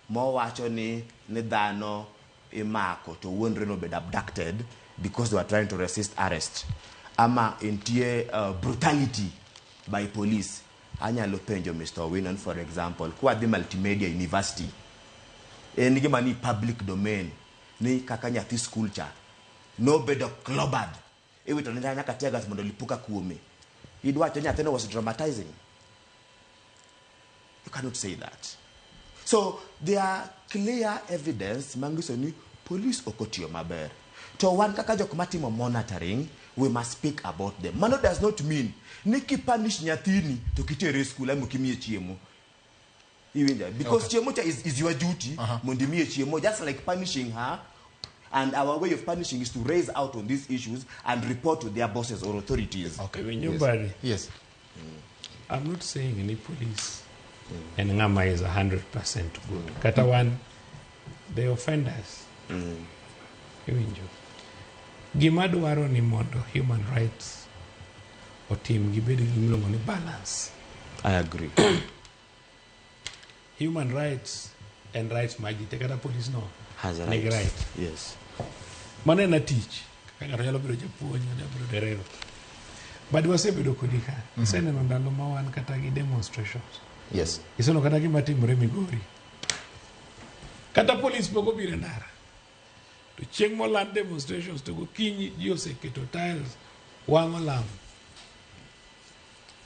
S12: More wachoni nedano imako to wondering be abducted because they were trying to resist arrest. Ama intie brutality by police. Anya lopenjo Mr. Winon, for example, quad the multimedia university. Enigimani public domain. Ni kakanya this culture. No bedo clubbed. Ewe to nenda nyakatiagas mondo lipuka kuome. Idwa Kenya Athena was dramatizing. You cannot say that. So there are clear evidence mangisoni police okotio maber. To one kaka jokumati mo monitoring, we must speak about them. Mano does not mean niki punish nyathini to kitere school and mukimie chiemo. Because chiemo is your duty, mondimie chiemo, just like punishing her. And our way of punishing is to raise out on these issues and report to their bosses or authorities.
S5: Okay, when yes. I'm not saying any police and Ngama is 100% good. Kata one, the offenders. Gimadwaro ni mondo human rights or team gibedi gimilongo ni balance.
S12: I agree.
S5: Human rights and rights magite kata police no
S12: has a
S5: right.
S12: Yes.
S5: Manena teach. Kaya nyalo bedo japuonj, nyalo bedo dereva. But wasebedo kodika. Seneno ndalo mawan kata gi demonstrations.
S1: Yes.
S5: Isono kata gima timore Migori. Kata police poko bire ndara. To chieng' moland demonstrations to gokinyi ji oseketo tiles wang'o lam.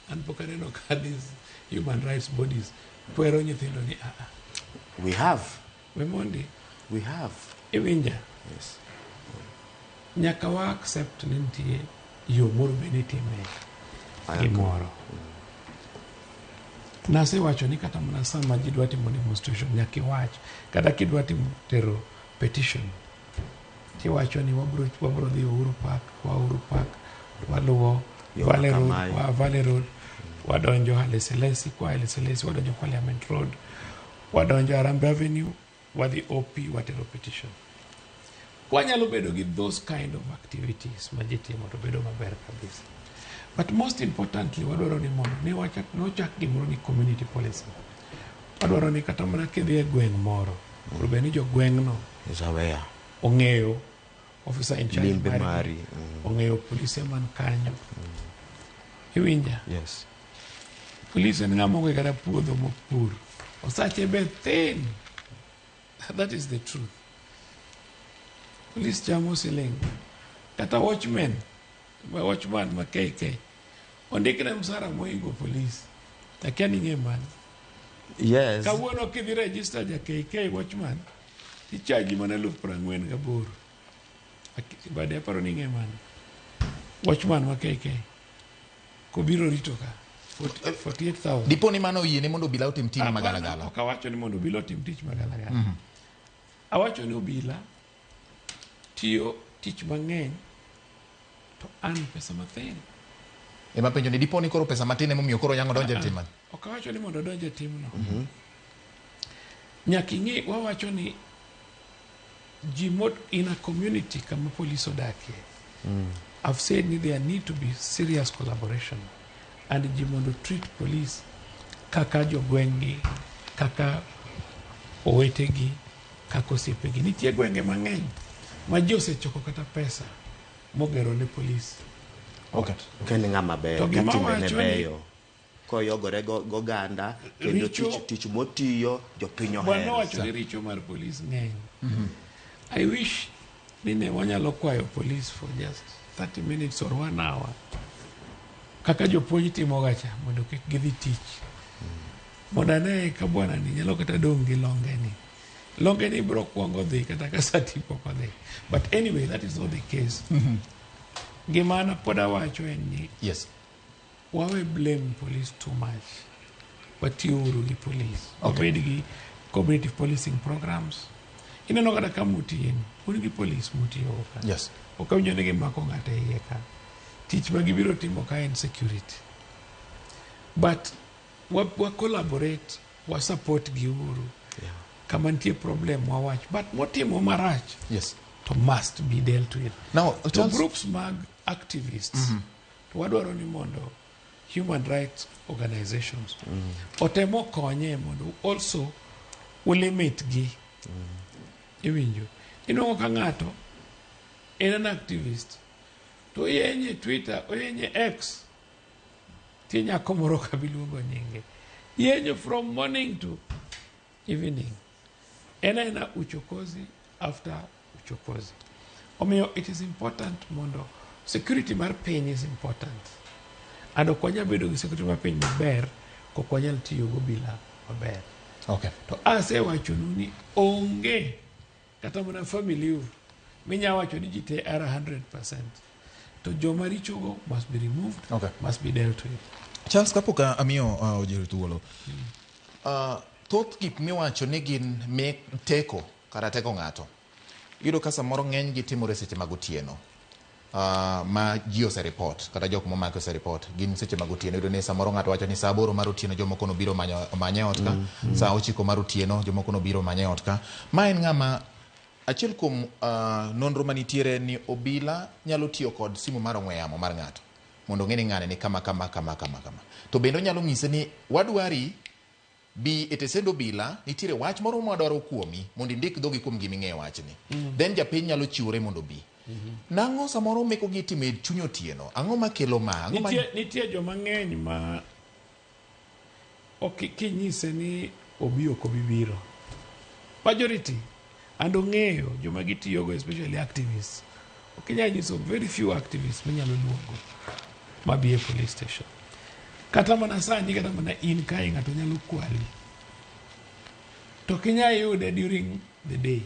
S5: And pokaneno ka these human rights bodies puero nyithindo ni
S12: We have.
S5: Wemondi.
S12: We have.
S5: Iwinja.
S12: Yes.
S5: Nyaka wa accept ni nitie yo moro benitime gimoro. Nase wacho ni kata mana sama ji dwa timo demonstration nyaka iwach kata kidwa timo tero petition tiwacho ni wabro dhi Uhuru Park waluwo Valley Road wadonjo Haleselesi kwa Haleselesi wadonjo Parliament Road wadonjo Harambee Avenue wadhi OP watero petition. Wanyalo bedo with those kind of activities majitimo to bedo maber kabisa. But most importantly wadwaro ni mondo ne wachak gimoro ni community policy. Wadwaro ni kata mana kidhi e gweng' moro urubeni jo gweng'no
S12: is aware
S5: ong'eyo officer in charge
S12: mari
S5: ong'eyo police man kanyo. Iwinja?
S12: Yes.
S5: Police en ng'ama onge kata puodho mopur. Osache be thin. That is the truth. Police chamo siling. Kata watchman ma KK. Ondikne msara moingo police. Lakini ng'e man.
S12: Yes.
S5: Kawuono kidhi register ja KK watchman. Tichaji mana 48,000. Bade aparo ni ng'e man. Watchman ma KK. Kobiro rito ka. 48,000.
S1: Dipo ni mano yie ni mondo obila otim tim magalagala.
S5: Okawacho ni mondo obila otim tich magalagala. Awacho ni obila tiyo tich mang'eny to an pesa mathin.
S1: Ema penjo ni dipo ni koro pesa matin emomiyo koro yango donje tim man.
S5: Okawacho ni mondo donje timno. Nyaka ing'e wawacho ni jimot in a community kama police odakie. I've said there need to be serious collaboration and jimondo treat police kaka jogwengi, kaka owetegi, kaka osiepegi. Nitie gwenge mang'eny ma ji osechoko kata pesa mogero ne police.
S12: Okay. Kende ng'ama beyo, katimene beyo. Koyogore goganda, kendo tich motiyo, jopiny ohero.
S5: Bwana wacho ni richo mar police ng'eny. I wish Nine wanyalo kwayo police for just 30 minutes or 1 hour. Kaka jopuonj timo gacha mondo kik gidhi tich. Mondo ane ka bwana ni nyalo kata dong gi longeni. Longeni bro kuongo dhi kata ka sati pok odhi. But anyway, that is not the case. Gimana poda wacho en ni.
S1: Yes.
S5: Wawe blame police too much. Watiuru gi police.
S1: Okay.
S5: Wabed gi community policing programs. Ineno kata ka mutien. Un gi police mutiyo ka.
S1: Yes.
S5: Okawinjo ni gimako ng'ato e iye ka. Tich ma gibiro timo ka en security. But wa collaborate, wa support gi uru. Kama nitie problem wa watch. But motimo marach.
S1: Yes.
S5: To must be dealt with.
S1: Now,
S5: to groups mag activists. To wadwaro ni mondo human rights organizations. Otemo konye mondo also limit gi. Iwinjo. Inongo ka ng'ato en an activist. To yenye Twitter, o yenye X. Tie nyako moro kabiluongo nyinge. Yenye from morning to evening. Ena uchokozi after uchokozi. Omiyo, it is important mondo security mar piny is important. And okwanya bedo gi security mar piny maber kokwanya tiyo go bila maber.
S1: Okay.
S5: To ase wachonu ni onge kata mana family u minya wacho ni jite are 100%. To joma richo go must be removed,
S1: okay,
S5: must be dealt with.
S1: Charles kapoka amiyo ojiri thuolo. Thoth gik miwacho ni gin teko kata teko ng'ato. Yudo ka samoro ng'eny gi timore seche mag otieno. Ma ji ose-report kata jok momako ose-report gin seche mag otieno. Yudo ni samoro ng'ato wacho ni saa 8 mar otieno jomoko nobiro manye ot ka, saa 9 mar otieno jomoko nobiro manye ot ka. Ma en ng'ama achiel kuom nonro manitiere ni obila nyalo tiyo kod simu mar ong'we yamo mar ng'ato mondo ng'e ni ng'ane ni kama. To bende nyalo ng'ise ni wadwari bi etesendo obila nitiere wach moro mwadwaro kuomi mondo indik dhogi kuom giming'eyo wachni. Then japiny nyalo chiwore mondo bi. Nang'o samoro meko gi time chuny otieno? Ang'o makelo ma?
S5: Nitie joma ng'eny ma kinyise ni obi ok obi biro. Majority and ong'eyo joma gitiyogo especially activists. Okinyal nyiso very few activists minyalo luongo mabi e police station. Kata mana sani kata mana in kae ng'ato nyalo kwali. To kinya yude during the day.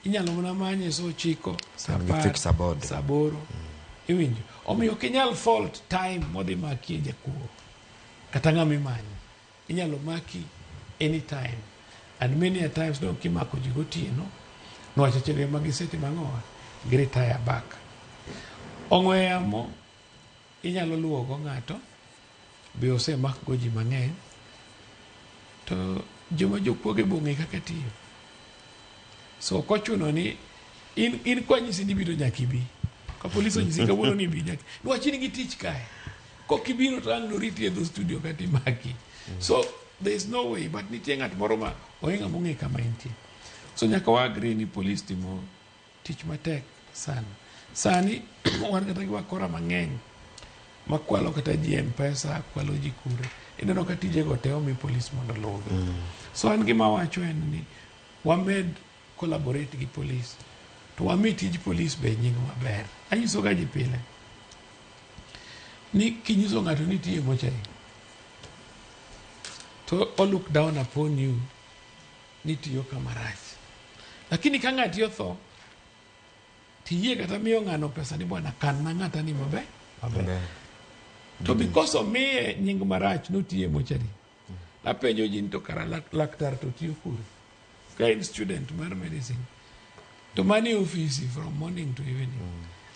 S5: Inyalo mana manye so chiko, saboro. Iwinjo. Omiyo kinyal fault time modhi maki jakuo. Kata ng'ami manye. Inyalo maki anytime. And many a times no kimako jigotieno. No achachere magiseti mang'owa. Giretire back. Ong'we yamo inyalo luogo ng'ato. Be osemak go ji mang'eny. To joma jokwoge bong'e kaka tiyo. So kochuno ni in kwanyisi ni biro nyaki bi. Ka polisi onyisi kawuono ni bi nyaki. Nwachini gi tich kae. Kokibiro to ang' noriti e dho studio kati maki. So there is no way, but nitie ng'at moro ma ohinga mong'e kama intie. So nyaka wagri ni police timo tich matek sana. Sani wan kata gi wakora mang'eny makwalo kata ji M-Pesa, kwalo ji kure. Ineno ka tije go te omi police mondo lugi. So an gima wacho en ni wamed collaborate gi police. To wami tij police be nying maber. Anyiso ga ji pile. Ni kinyiso ng'ato ni tiye mochari. To all look down upon you ni tiyo kamarach. Lakini ka ng'ati otho tiye kata miyo ng'ano pesa ni bwana kan na ng'ata ni maber. To because of me nying marach no tiye mochari. Apenjo jin to kara laktar to tiyo kure. Ka in student mar medicine. To mani ofisi from morning to evening.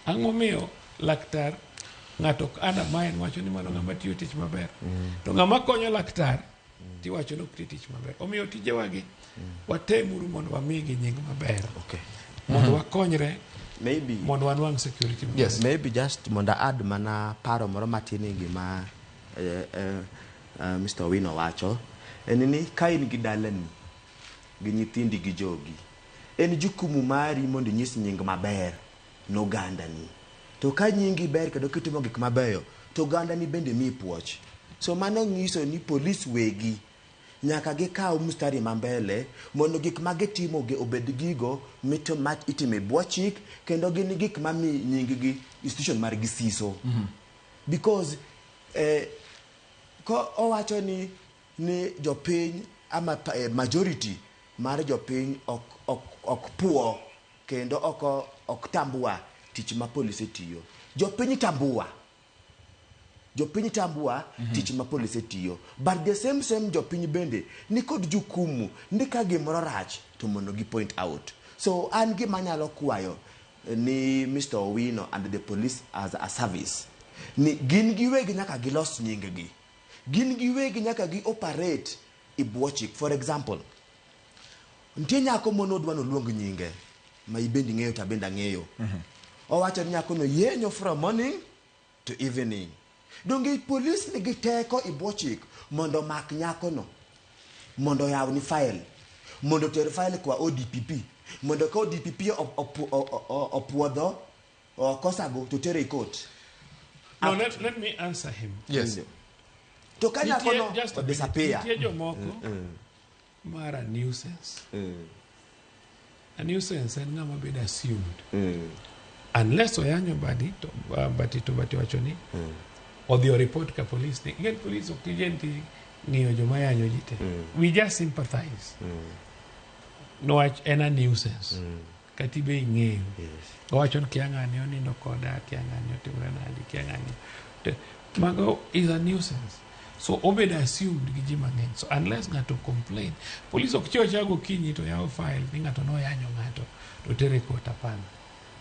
S5: Ang'o miyo laktar ng'ato ana maen wacho ni mano ng'ama tiyo tich maber. To ng'ama konyo laktar ti wacho no kiti tich maber. Omiyo tije wagi watemuru mondo wamigi nying maber.
S12: Okay.
S5: Mondo wakonyre
S12: maybe
S5: mondo wanwang security.
S12: Yes, maybe just mondo add mana paro moro matini gima Mr. Owino wacho. En ni ka in gi dalani gi nyithindi gi jogi. En jukumu mari mondo nyis nying maber no gandani. To ka nyingi ber kendo kitimo gik mabeyo to gandani bende mi puoch. So mano nyiso ni police wegi nyaka gikaw mstari mambele mondo gik magitimo ge obed gigo itime bwo chik kendo gin gik mami nying-gi institution mar gisiso because ko owacho ni jopiny ama majority mar jopiny ok puo kendo ok tambua tich ma polisi tiyo. Jopiny tambua tich ma polisi tiyo, but the same jopiny bende ni kod jukumu ni ka gimoro rach to mondo gi point out. So an gima nyalo kwayo ni Mr. Owino and the police as a service ni gin giwegi nyaka gilos nying-gi, gin giwegi nyaka gi operate i bwo chik. For example, nitie nyako monodwa noluong nyinge ma ibendi ng'eyo ta benda ng'eyo. Owacho ni nyako no yenyo from morning to evening. Donge police nigi teko i bwo chik mondo mak nyako no, mondo yaw ni file, mondo ter file kwa ODPP, mondo ka ODPP opuodho kosago to tere court.
S5: No, let me answer him.
S12: Yes. To ka nyako no disappear.
S5: Nitie jomoko mar a nuisance. A nuisance en ng'ama bedo assumed. Unless oyanyo bati wacho ni odhi o report ka police ni gen police ok tijenti ng'iyo joma yanyo ji te. We just sympathize. No, en a nuisance. Kati be ing'eyo. Owacho ni kia ng'ani onindo koda, kia ng'ani otimre nadi, kia ng'ani. Mago is a nuisance. So obed assumed gi ji mang'eny. So unless ng'ato complain, police ok chiwo chago kinyi to yawo file ni ng'ato no yanyo ng'ato to tere court apana.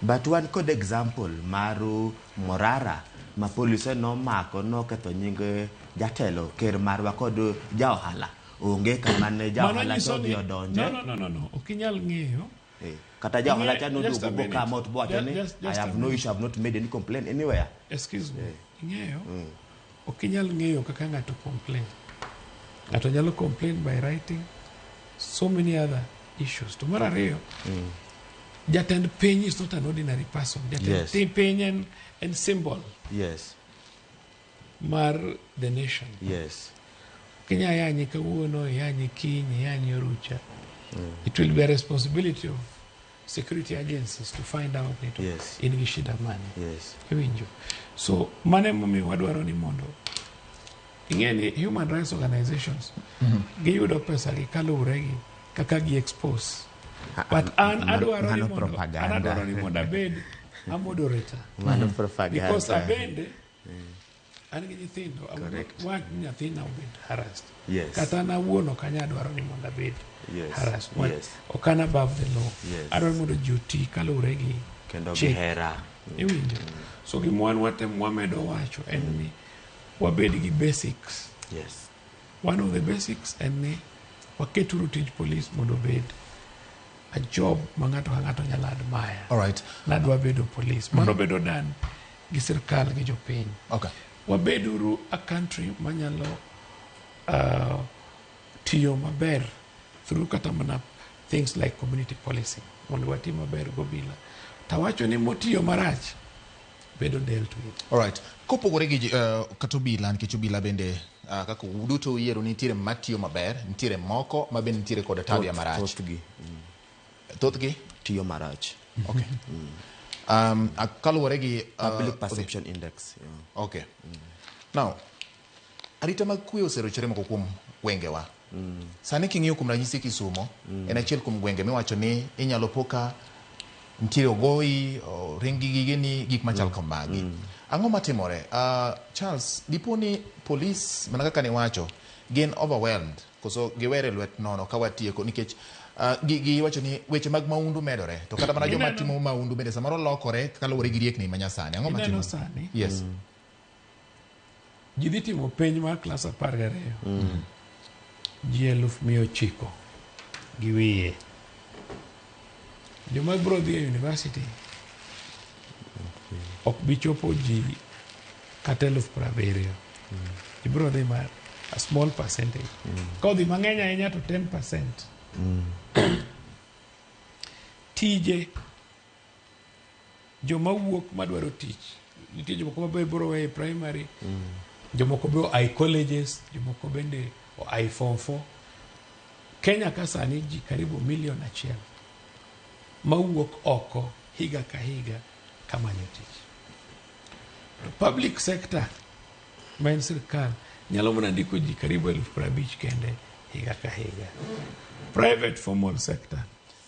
S12: But one good example maru Morara ma police no mako no ketho nying jatelo ker marwa kod jaohala onge kama ne jaohala to dio donje.
S5: No. Okinyal ng'eyo.
S12: Kata jaohala cha no dugo boka mot bwacho ni I have no issue, I have not made any complaint anywhere.
S5: Excuse me. Ng'eyo. Okinyal ng'eyo kaka ng'ato complain. Ng'ato nyalo complain by writing, so many other issues. To mara ariyo, jatend piny is not an ordinary person. Jatend piny and symbol.
S12: Yes.
S5: Mar the nation.
S12: Yes.
S5: Kenya yanyi kawuono, yanyi kiny, yanyi orucha. It will be a responsibility of security agencies to find out it.
S12: Yes.
S5: In gishida mani.
S12: Yes.
S5: Iwinjo. So mane momi wadwaro ni mondo ingeni human rights organizations giyudo pesa gi kalure gi kaka gi expose. But adwaro ni mondo abed a moderator. Because abende an gi nyithindo want nyathina obed harassed.
S12: Yes.
S5: Kata na wuono kanya dwaro ni mondo abed harassed.
S12: Yes.
S5: Okana above the law.
S12: Yes.
S5: Adwaro mondo juti kalure gi
S12: kendo gihera.
S5: Iwinjo. So gimwan wamedo wacho en ni wabed gi basics.
S12: Yes.
S5: One of the basics en ni waketuru tij police mondo bed a job mangato nyalo admire.
S1: All right.
S5: Nadwa bedo police. Mano bedo dan gi sirkal gi jopiny.
S1: Okay.
S5: Wabeduru a country manyalo tiyo maber through kata mana things like community policing. Mondo wati maber gobila. Tawacho ni motiyo marach bedo dealt with.
S1: All right. Kopogore gi katobila nikech obila bende kaka uduto yiero nitiere matiyo maber, nitiere moko ma bende nitiere kod tabia marach. Thothgi
S12: tiyo marach.
S1: Okay. Kaluwore gi
S12: public perception index.
S1: Okay. Now, arita mag kwe oserochore moko kuom gwengewa. Sani king'iyo kuom ranyisi Kisumo, en achiel kuom gwenge miwacho ni inyalo poka nitiere ogoyi, ringi gigeni gik machal kamagi. Ang'o matimore? Charles, diponi police mana kaka niwacho gin overwhelmed koso giwere lwet nono ka watieko nikech giwacho ni weche mag maundu medore to kata mana joma timo maundu bende samoro lokore kaluwore gi riekni manyasani. Ang'o matimore?
S5: Sani?
S1: Yes.
S5: Ji dhi timo penj mar klas 12. Ji 900 gi wiye. Joma bro dhi e university ok bichopo ji kata 70,000. Ji bro dhi mar a small percentage. Ka odhi mang'eny ahinya to 10%. Tije joma wuok madwaro tich. Nitie jomoko mabe bro e primary. Jomoko be ai colleges, jomoko bende ai form 4. Kenya ka sani ji karibu 1 million mawuok oko higa ka higa kamanyo tich. To public sector main sirkal nyalo mana ndiko ji karibu 50,000 kende higa ka higa. Private formal sector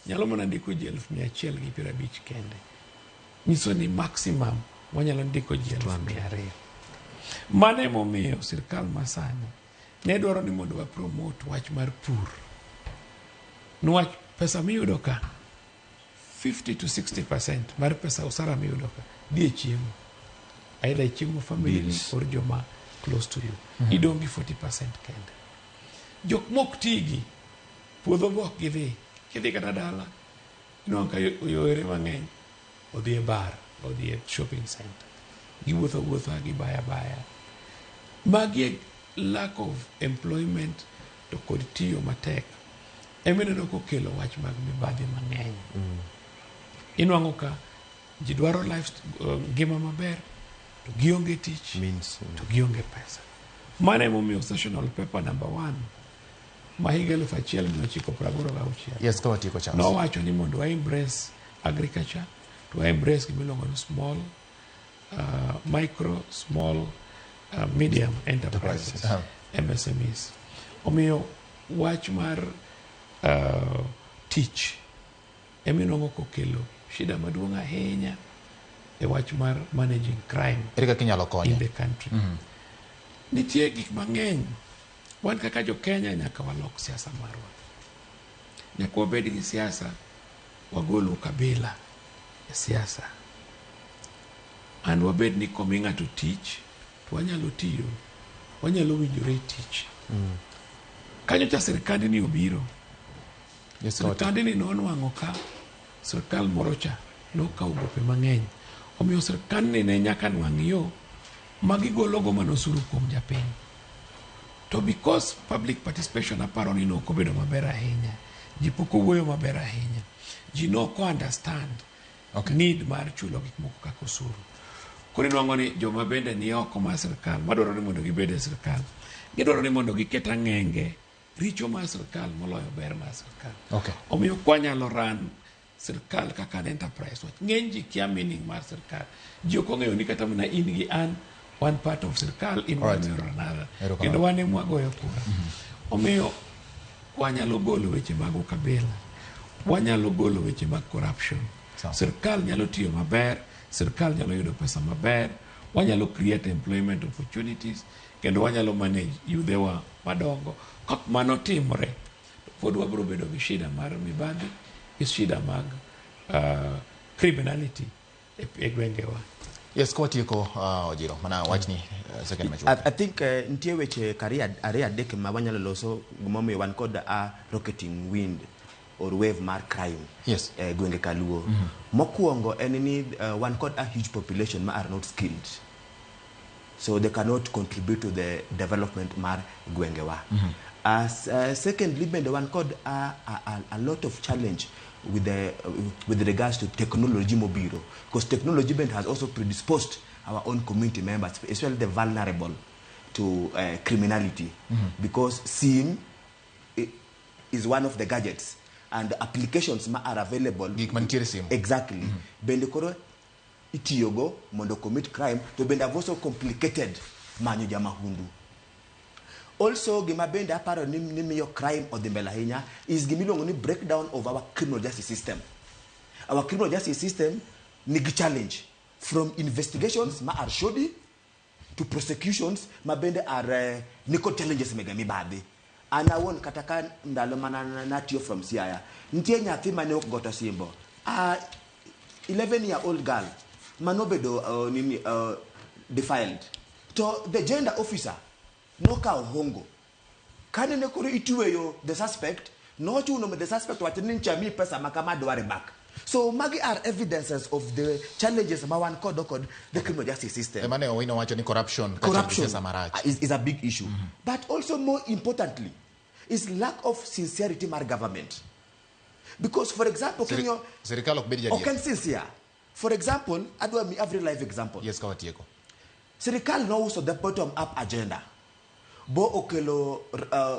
S5: nyalo mana ndiko ji 150 kende. Nyiso ni maximum wanyalo ndiko ji 200,000. Mane momiyo sirkal masani ne dwaro ni mondo wa promote wach mar pur. Nwach pesa miyudo ka 50 to 60% mar pesa usara miyudo ka die chiemo. Either chiemo family or joma close to you. Idongi 40% kende. Jok mok tigi puodho bok gidhi kata dala. Inonka yore mang'eny odhi e bar, odhi e shopping center. Giwuotho gibaya. Magi lack of employment to kod tiyo matek. Emineno kokelo wach mag mibadhi mang'eny. Inwang'o ka ji dwaro life ngima maber to gionge tich to gionge pesa. Mane momiyo sessional paper number 1 ma higa 1986
S1: yes ka watiko chance
S5: nowacho ni mondo wa embrace agriculture to embrace gimiluongo ni small micro small medium enterprises MSMEs. Omiyo wach mar tich eminongo kokelo shida maduong' ahinya e wach mar managing crime in the country. Nitie gik mang'eny. Wan kaka jo Kenya nyaka walok siasa marwa. Nyaka wabed gi siasa wagolo kabila e siasa. An wabed ni komi ng'ato tich to wanyalo tiyo, wanyalo winjore tich. Kanyo cha sirkandi ni obiro. Sirkandi ni nonwang'o ka sirkal moro cha nokawo gope mang'eny. Omiyo sirkandi ne nyaka nwang' yo magigologo manosuru kuom japiny. To because public participation aparo ni no kobedo maber ahinya, ji poko wuoyo maber ahinya, ji no ko understand need mar chulo gik moko kaka osuru. Koro inwang'o ni joma bende ni oko mar sirkal madwaro ni mondo gibed e sirkal, gidwaro ni mondo giket ang'enge richo mar sirkal moloyo ber mar sirkal. Omiyo kwanyalo ran sirkal kaka enterprise. Ng'eny ji kia meaning mar sirkal. Ji ok ong'eyo ni kata mana in gi an one part of sirkal in one way or another. Kendo wane mwagoyo kura. Omiyo wanyalo golo weche mag ukabila. Wanyalo golo weche mag corruption. Sirkal nyalo tiyo maber. Sirkal nyalo yudo pesa maber. Wanyalo create employment opportunities. Kendo wanyalo manage yudhewa madongo. Kok mano timore. Pod wabro bedo gi shida mar mibadhi. Shida mag criminality e gwengewa.
S1: Yes, kwa tiko Ojiro, mana wachni second match.
S12: I think ntie weche kari adek ma wanyalo loso gumomi wan kod rocketing wind or wave mar crime.
S1: Yes.
S12: Gwenge kaluo. Mokuongo en ni wan kod a huge population ma are not skilled. So they cannot contribute to the development mar gwengewa. Secondly, bende wan kod a lot of challenge with regards to technology mobile, because technology bend has also predisposed our own community members, especially the vulnerable, to criminality, because SIM is one of the gadgets and the applications are available. Exactly. Bende koro itiyogo mondo commit crime to bend have also complicated manyo jama hundu. Also, Gimabende aparo ni crime or the Melahinya is gimilong breakdown of our criminal justice system. Our criminal justice system nigi challenge from investigations ma are shoddy to prosecutions ma bende are niko challenges megami badi. And I want katakan ndalomana natio from Siaya. Ntie nyathi mane ok goto simbo. 11-year-old girl manobedo defiled. To the gender officer no ka hongo kane ne koro ituweyo the suspect no chuno the suspect watinin chami pesa makama dware back. So magi are evidences of the challenges ma wan kod the criminal justice system.
S1: Emane owino wacho ni corruption
S12: is a big issue. But also more importantly is lack of sincerity mar government. Because for example
S1: serikal ok bedi jadi.
S12: Okay, sincere. For example, adwa mi every life example.
S1: Yes, kawatieko.
S12: Serikal no uso the bottom up agenda. Bo okelo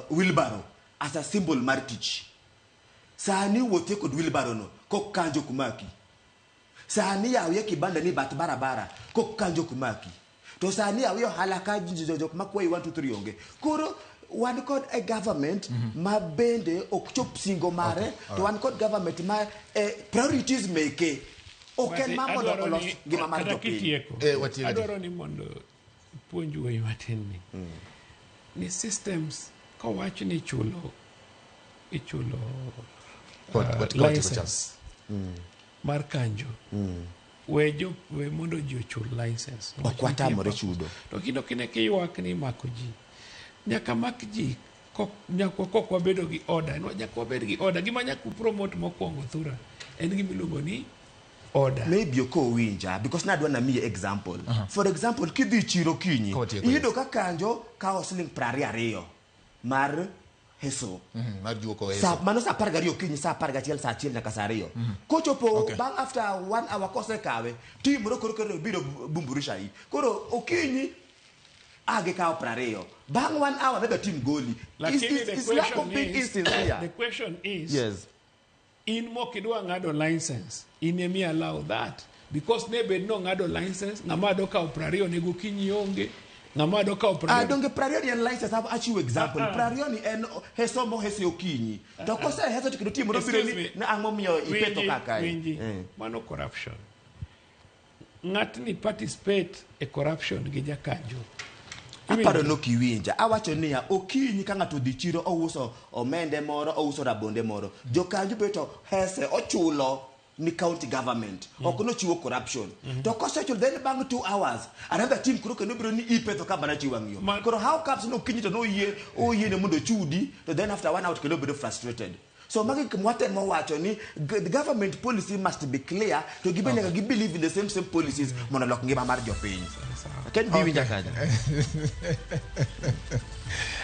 S12: wheelbarrow as a symbol mar tich. Sani wote kod wheelbarrow no kok kanjo kumaki. Sani yawe kibanda ni bat barabara kok kanjo kumaki. To sani yawe halaka jok makwai 1 2 3 onge. Koro one called a government ma bende okchop singo mare to one called government ma priorities make. Okay, mama do olos gima mar jopiny.
S5: Adwaro ni mondo puonju weyo matin ni systems kawacho ni ichulo license mar kanjo we mondo ji ochul license
S12: okwatamore chudo
S5: to kino kine kiywak ni mako ji nyaka mak ji kok wabedo gi order nyaka wabed gi order gima nyaka promote mokwongo thura en gimiluongo ni order.
S12: Maybe ko winja because na dwana mi example. For example, kidhi chiro kinyi, ido ka kanjo ka osling 22 mar heso.
S1: Mar juoko heso.
S12: Sa mano sa par gari kinyi sa par gachiel sa chiel nyaka sa ariyo. Kochopo bang after 1 hour kose kawe, tim ro koro biro bumburisha yi. Koro okinyi age ka 22. Bang 1 hour maybe team goli.
S5: The question is
S12: yes.
S5: In mokidwa ngado license inemi allow that because nebe no ngado license ngamado ka oprario nego kinyi onge ngamado ka oprario
S12: donge prario ni license have achieve example prario ni en heso mo hesi okinyi to kose heso tikido timo do biro ni na ang'o miyo ipeto kaka
S5: mano corruption ng'atni participate e corruption gi jakanjo
S12: aparo no kiwinja awacho niya okinyi ka ng'ato dhi chiro ouso omende moro ouso rabonde moro jokanjo beto hese ochulo ni county government okono chiwo corruption to kosechulo then bang 2 hours another team kuro kendo biro ni ipetho ka bana chiwa ng'io koro how comes no kinyi to no yie ne mondo chudi to then after 1 hour kendo biro frustrated. So magi mwatemo wacho ni the government policy must be clear to give them believe in the same policies mondo lok ngima mar jopiny. Can be winja kaja.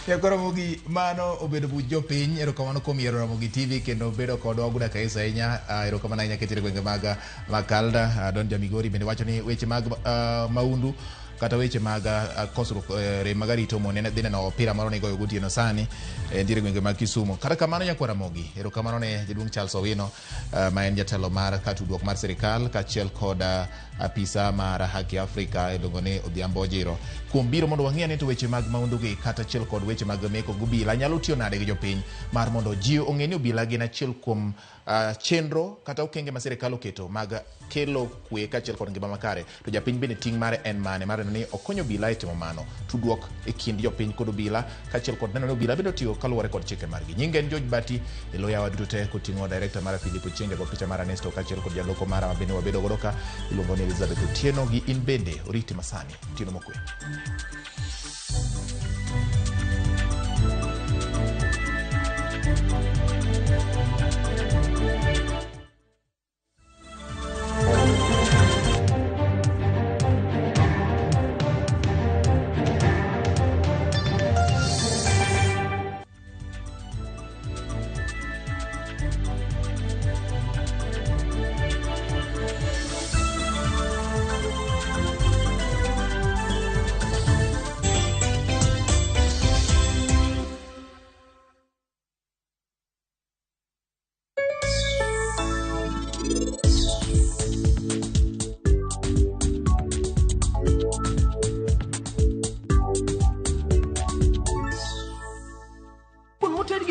S1: Ya Ramogi mano obedo bu jopiny erokamano kuom yiero Ramogi TV kendo bedo kodwa guda kaisa ahinya erokamano ahinya ketire gwenge maga Makalda Don Jamigori bende wacho ni weche mag maundu kata weche mag kosruok rem mag arito mo ne dhine no opira moro ne goyo gotieno sani dire gwenge mag Kisumu. Kata kamano nyakwa Ramogi erokamano ne jaduong' Charles Owino ma en jatelo mar katudruok mar sirikal kaachiel kod apisa mar Haki Afrika iluongo ni Odhiambo Ojiro kuom biro mondo wang'e ni to weche mag maundu gi kata achiel kod weche mag meko gobila nyalo tiyo nade gi jopiny mar mondo ji ong'e ni obila gin achiel kuom chenro kata okenge ma sirikal oketo mag kelo kwe kaachiel kod ngima makare to japiny bende ting' mare en mane mar ni okonyo obila e timo mano tudruok e kind jopiny kod obila kaachiel kod neno ni obila bende otiyo kaluwore kod chike margi. Nyinge en George Bati iloyawa duto te koting'o director mar Philip Ochenge go picha mar Ernesto kaachiel kod jaloko mara mabende wabedo godo ka iluongo ni Elizabeth Otieno gi in bende oriti masani Otieno mokwe.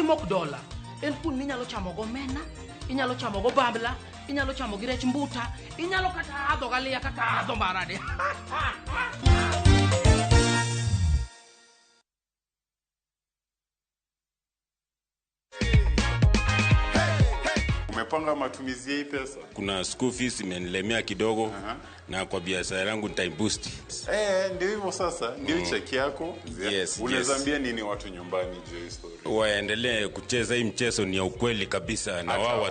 S14: $1 en kun minyalo chamo go mena inyalo chamo go bambla inyalo chamo gi rech mbuta inyalo kata adho galia kaka adho marade.
S15: Umepanga matumizi ya hii pesa?
S16: Kuna school fees imenilemea kidogo na kwa biashara yangu nita boost.
S15: Ndio hivyo sasa, ndio cheki yako.
S16: Yes.
S15: Unazambia nini watu nyumbani juu ya story?
S16: Waendelee kucheza hii mchezo, ni ya ukweli kabisa na wao